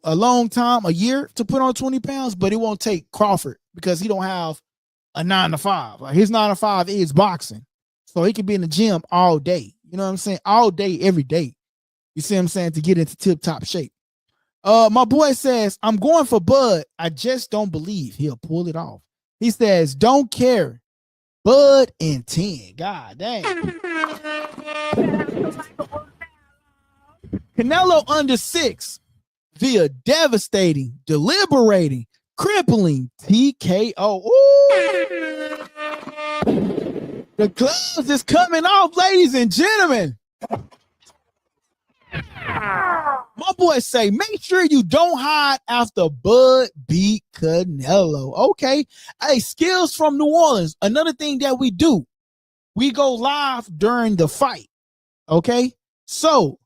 Speaker 1: long time, a year to put on 20 pounds, but it won't take Crawford because he don't have a 9-to-5. Like, his 9-to-5 is boxing. So he can be in the gym all day. You know what I'm saying? All day, every day. You see what I'm saying? To get into tip-top shape. My boy says, I'm going for Bud. I just don't believe he'll pull it off. He says, don't care. Bud in 10. God dang. Canelo under 6 via devastating, deliberating, crippling TKO. Ooh. The gloves is coming off, ladies and gentlemen. My boy say, make sure you don't hide after Bud beat Canelo. Okay. Hey, skills from New Orleans. Another thing that we do, we go live during the fight. Okay. So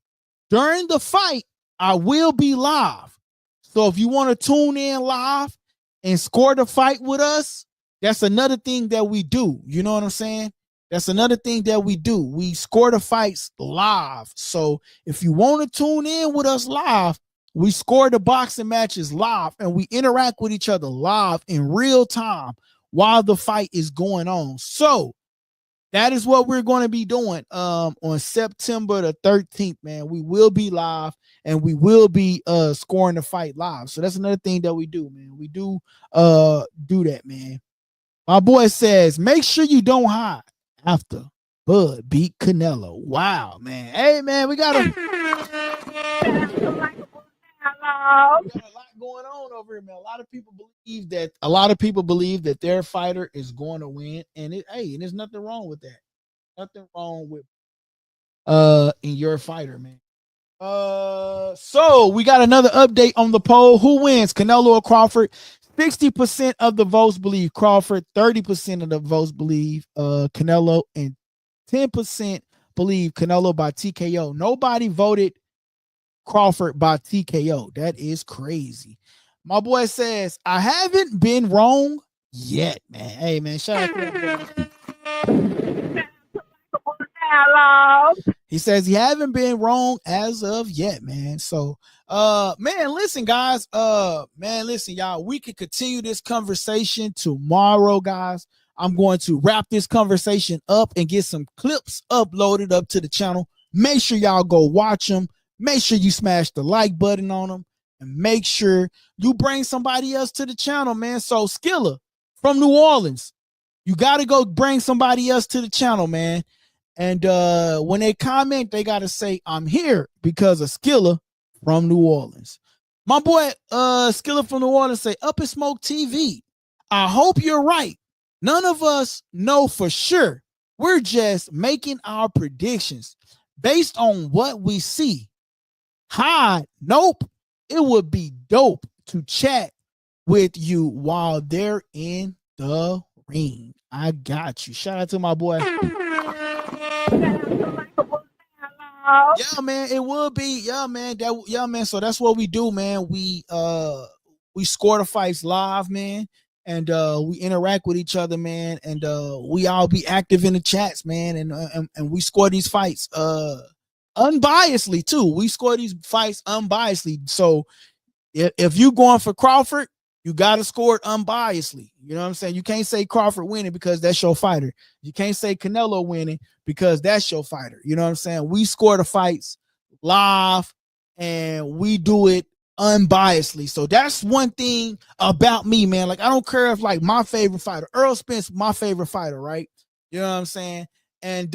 Speaker 1: during the fight, I will be live. So if you want to tune in live and score the fight with us, that's another thing that we do. You know what I'm saying? That's another thing that we do. We score the fights live. So if you want to tune in with us live, we score the boxing matches live and we interact with each other live in real time while the fight is going on. So that is what we're going to be doing on September the 13th, man. We will be live and we will be scoring the fight live. So that's another thing that we do, man. We do that, man. My boy says, make sure you don't hide after Bud beat Canelo. Wow, man. Hey, man, we got a lot going on over here, man. A lot of people believe that their fighter is going to win, and there's nothing wrong with that. Nothing wrong with in your fighter, man. So we got another update on the poll. Who wins, Canelo or Crawford? 60% of the votes believe Crawford, 30% of the votes believe Canelo, and 10% believe Canelo by TKO. Nobody voted Crawford by TKO. That is crazy. My boy says, I haven't been wrong yet, man. Hey, man, shout out to he says he haven't been wrong as of yet, man. So man, listen, guys. Y'all, we can continue this conversation tomorrow, guys. I'm going to wrap this conversation up and get some clips uploaded up to the channel. Make sure y'all go watch them. Make sure you smash the like button on them, and make sure you bring somebody else to the channel, man. So Skilla from New Orleans, you got to go bring somebody else to the channel, man. And when they comment, they got to say, I'm here because of Skilla from New Orleans. My boy Skilla from New Orleans say, Up in Smoke TV, I hope you're right. None of us know for sure. We're just making our predictions based on what we see. Hi, nope. It would be dope to chat with you while they're in the ring. I got you. Shout out to my boy. Yeah, man, it would be. Yeah, man. So that's what we do, man. We score the fights live, man, and we interact with each other, man, and we all be active in the chats, man, and we score these fights unbiasedly too. We score these fights unbiasedly. So if you going for Crawford, you got to score it unbiasedly. You know what I'm saying? You can't say Crawford winning because that's your fighter. You can't say Canelo winning because that's your fighter. You know what I'm saying? We score the fights live and we do it unbiasedly. So that's one thing about me, man. Like, I don't care if like my favorite fighter, Earl Spence, my favorite fighter, right? You know what I'm saying? And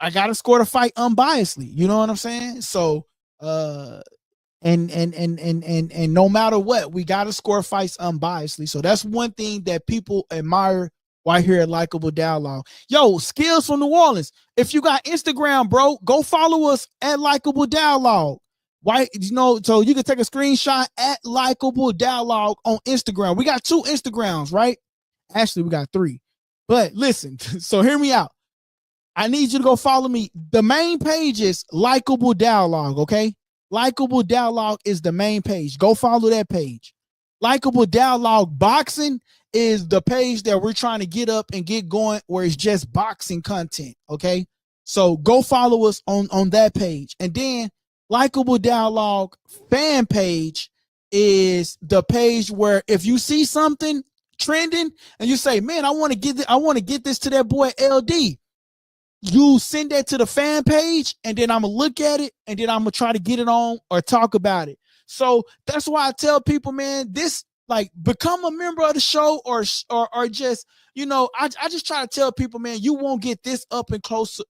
Speaker 1: I got to score the fight unbiasedly. You know what I'm saying? So, and no matter what, we got to score fights unbiasedly. So that's one thing that people admire right here at Likeable Dialogue. Yo, skills from New Orleans. If you got Instagram, bro, go follow us at Likeable Dialogue. Why, so you can take a screenshot at Likeable Dialogue on Instagram. We got 2 Instagrams, right? Actually, we got 3. But listen, so hear me out. I need you to go follow me. The main page is Likeable Dialogue, okay? Likeable Dialogue is the main page. Go follow that page. Likeable Dialogue Boxing is the page that we're trying to get up and get going, where it's just boxing content, okay? So go follow us on that page. And then Likeable Dialogue fan page is the page where if you see something trending and you say, man, I want to get this to that boy LD, you send that to the fan page, and then I'm gonna look at it, and then I'm gonna try to get it on or talk about it. So that's why I tell people, man, this, like, become a member of the show, or just, I just try to tell people, man, you won't get this up and close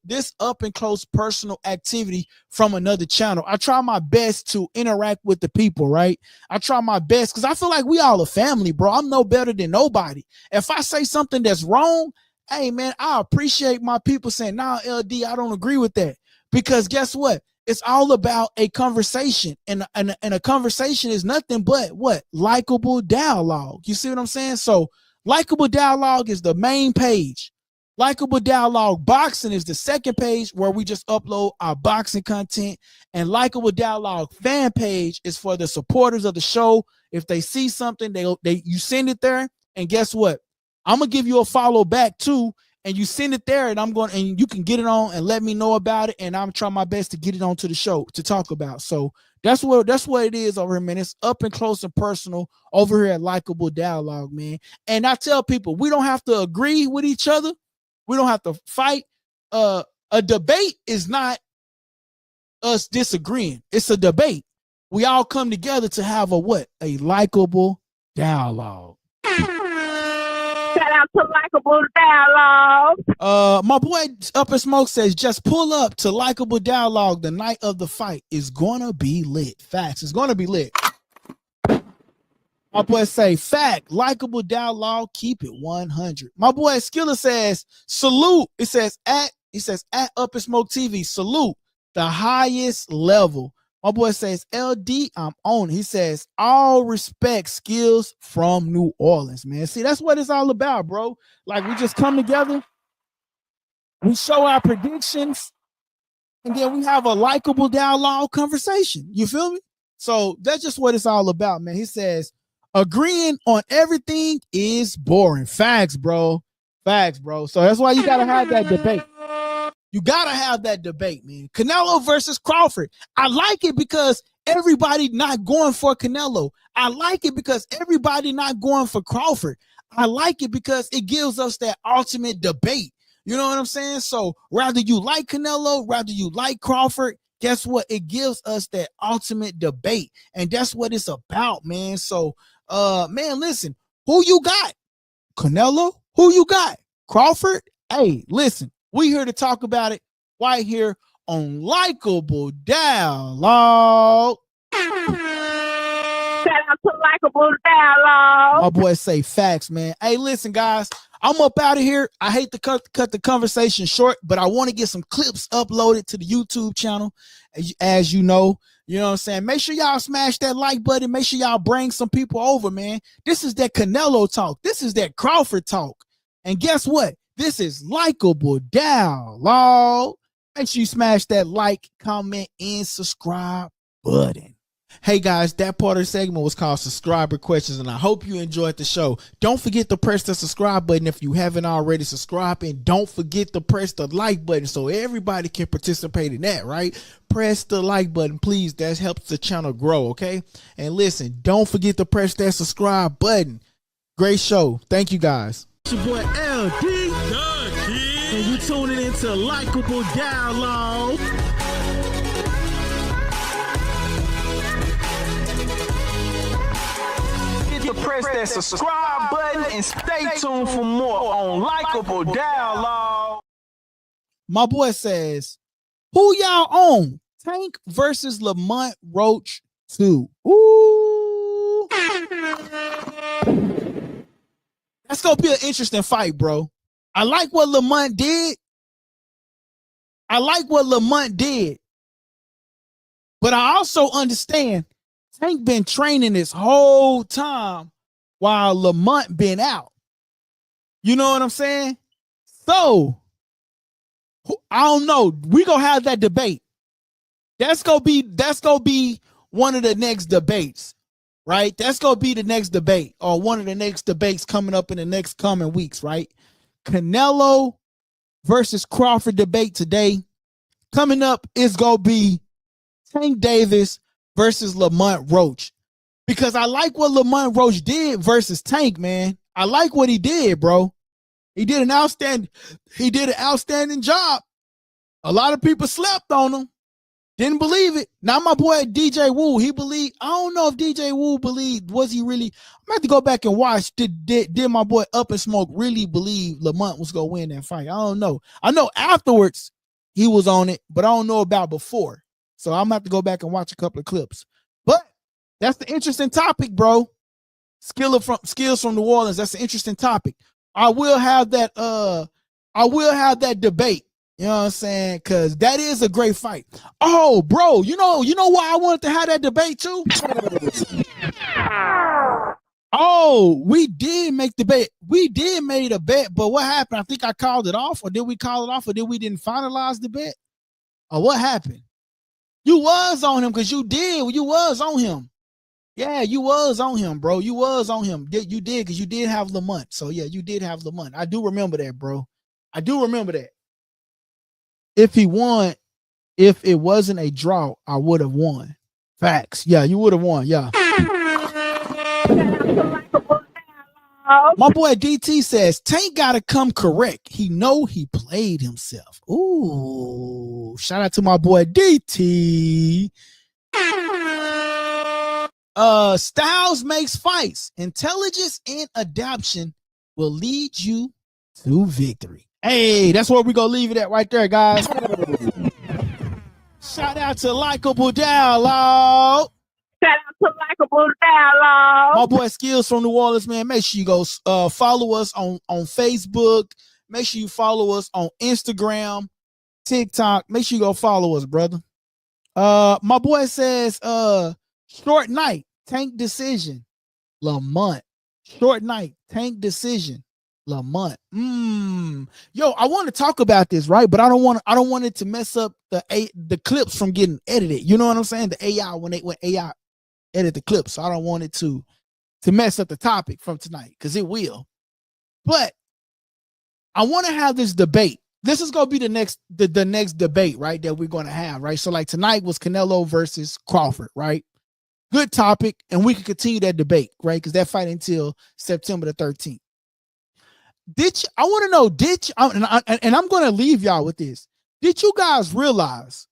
Speaker 1: personal activity from another channel. I try my best to interact with the people, right? I try my best because I feel like we all a family, bro. I'm no better than nobody. If I say something that's wrong, hey, man, I appreciate my people saying, nah, LD, I don't agree with that. Because guess what? It's all about a conversation, and a conversation is nothing but what? Likeable Dialogue. You see what I'm saying? So Likeable Dialogue is the main page. Likeable Dialogue Boxing is the second page where we just upload our boxing content, and Likeable Dialogue fan page is for the supporters of the show. If they see something, you send it there, and guess what? I'm gonna give you a follow back too, and you send it there, and and you can get it on and let me know about it, and I'm trying my best to get it onto the show to talk about. So that's what it is over here, man. It's up and close and personal over here at Likeable Dialogue, man. And I tell people, we don't have to agree with each other. We don't have to fight. A debate is not us disagreeing. It's a debate. We all come together to have a likable dialogue.
Speaker 2: Shout out to Likeable Dialogue.
Speaker 1: My boy Up in Smoke says, just pull up to Likeable Dialogue. The night of the fight is gonna be lit. Facts. It's gonna be lit. My boy say, fact, Likeable Dialogue, keep it 100. My boy Skiller says, salute. It says at Up in Smoke TV, salute the highest level. My boy says, LD, I'm on. He says, all respect, skills from New Orleans, man. See, that's what it's all about, bro. Like, we just come together, we show our predictions, and then we have a Likeable Dialogue conversation. You feel me? So that's just what it's all about, man. He says, agreeing on everything is boring. Facts, bro. Facts, bro. So that's why you got to have that debate. You got to have that debate, man. Canelo versus Crawford. I like it because everybody not going for Canelo. I like it because everybody not going for Crawford. I like it because it gives us that ultimate debate. You know what I'm saying? So rather you like Canelo, rather you like Crawford, guess what? It gives us that ultimate debate. And that's what it's about, man. So, man, listen, who you got? Canelo? Who you got? Crawford? Hey, listen. We here to talk about it right here on Likeable Dialogue.
Speaker 2: Shout out to Likeable Dialogue.
Speaker 1: My boy say facts, man. Hey, listen, guys, I'm up out of here. I hate to cut the conversation short, but I want to get some clips uploaded to the YouTube channel, as you know. You know what I'm saying? Make sure y'all smash that like button. Make sure y'all bring some people over, man. This is that Canelo talk. This is that Crawford talk. And guess what? This is Likeable Dialogue. Make sure you smash that like, comment, and subscribe button. Hey guys, that part of the segment was called Subscriber Questions, and I hope you enjoyed the show. Don't forget to press the subscribe button if you haven't already subscribed, and don't forget to press the like button so everybody can participate in that, right? Press the like button, please. That helps the channel grow, okay? And listen, don't forget to press that subscribe button. Great show. Thank you, guys. It's your boy LD. And you tuning into Likeable Dialogue. Press that subscribe button and stay tuned for more on Likeable Dialogue. My boy says, who y'all on? Tank versus Lamont Roach 2. Ooh. That's gonna be an interesting fight, bro. I like what Lamont did. But I also understand Tank been training this whole time while Lamont been out. You know what I'm saying? So, I don't know. We gonna have that debate. That's gonna be one of the next debates, right? That's gonna be the next debate, or one of the next debates coming up in the next coming weeks, right? Canelo versus Crawford debate today. Coming up is gonna be Tank Davis versus Lamont Roach, because I like what Lamont Roach did versus Tank, man. I like what he did, bro. He did an outstanding job. A lot of people slept on him, didn't believe it. Now my boy DJ Wu, he believed. I don't know if DJ Wu believed. Was he really? I'm gonna have to go back and watch. Did my boy Up in Smoke really believe Lamont was gonna win that fight? I don't know. I know afterwards he was on it, but I don't know about before. So I'm gonna have to go back and watch a couple of clips. But that's the interesting topic, bro. Skills from New Orleans. That's an interesting topic. I will have that debate. You know what I'm saying? Because that is a great fight. Oh, bro, you know why I wanted to have that debate too? Oh, we did make the bet. We did make a bet, but what happened? I think I called it off, or did we call it off, or did we didn't finalize the bet? Or what happened? You was on him because you did. You was on him. Yeah, you was on him, bro. You was on him. You did because you did have Lamont. So yeah, you did have Lamont. I do remember that, bro. I do remember that. If he won, if it wasn't a draw, I would have won. Facts. Yeah, you would have won. Yeah. My boy DT says Tank gotta come correct. He know he played himself. Ooh, shout out to my boy DT. Styles makes fights. Intelligence and adaptation will lead you to victory. Hey, that's where we gonna leave it at right there, guys. Shout out to LikeableDialogue.
Speaker 2: Shout out to LikeableDialogue.
Speaker 1: My boy Skills from New Orleans, man. Make sure you go follow us on Facebook. Make sure you follow us on Instagram, TikTok. Make sure you go follow us, brother. My boy says, short night, Tank decision, Lamont. Short night, Tank decision, Lamont. Yo, I want to talk about this, right? But I don't want it to mess up the clips from getting edited. You know what I'm saying? The AI when AI edit the clips. So I don't want it to mess up the topic from tonight because it will. But I want to have this debate. This is gonna be the next debate, right? That we're gonna have, right? So like tonight was Canelo versus Crawford, right? Good topic, and we can continue that debate, right? Because that fight until September the 13th. I want to know, and I'm gonna leave y'all with this. Did you guys realize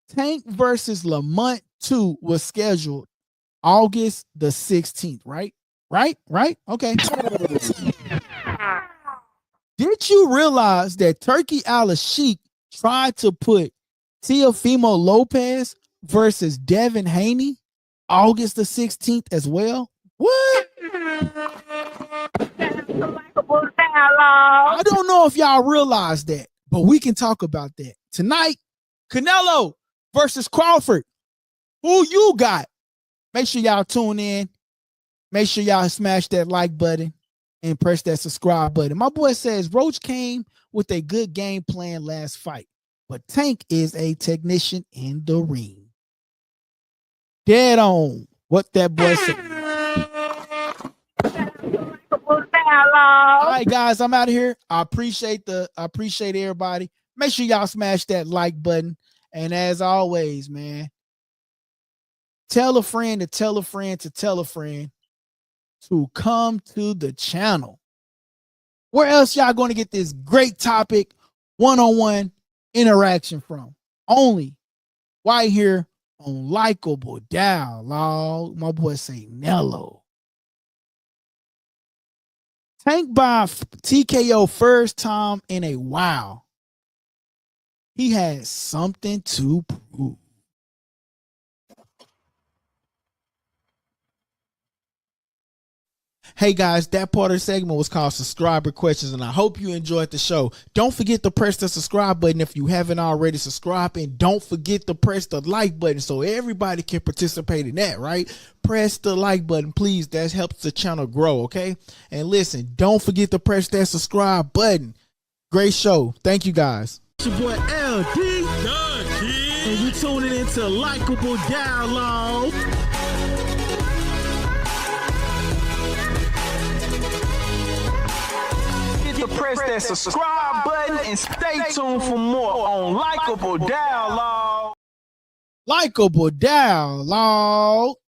Speaker 1: Tank versus Lamont 2 was scheduled August the 16th, right? Right? Okay. Did you realize that Turkey Al-Sheikh tried to put Teofimo Lopez versus Devin Haney August the 16th as well? What? I don't know if y'all realize that, but we can talk about that. Tonight, Canelo versus Crawford. Who you got? Make sure y'all tune in. Make sure y'all smash that like button and press that subscribe button. My boy says Roach came with a good game plan last fight, but Tank is a technician in the ring. Dead on what that boy said. All right, guys, I'm out of here. I appreciate everybody. Make sure y'all smash that like button. And as always, man, tell a friend to tell a friend to tell a friend to come to the channel. Where else y'all going to get this great topic, one-on-one interaction from? Only right here on Likeable Dialogue. My boy say Nello. Tank by TKO first time in a while. He has something to prove. Hey guys, that part of the segment was called Subscriber Questions, and I hope you enjoyed the show. Don't forget to press the subscribe button if you haven't already subscribed, and don't forget to press the like button so everybody can participate in that, right? Press the like button, please. That helps the channel grow, okay? And listen, don't forget to press that subscribe button. Great show. Thank you guys. It's your boy LD, and you tuning into Likeable Dialogue. Press that subscribe button and stay tuned for more on Likeable Dialogue. Likeable Dialogue.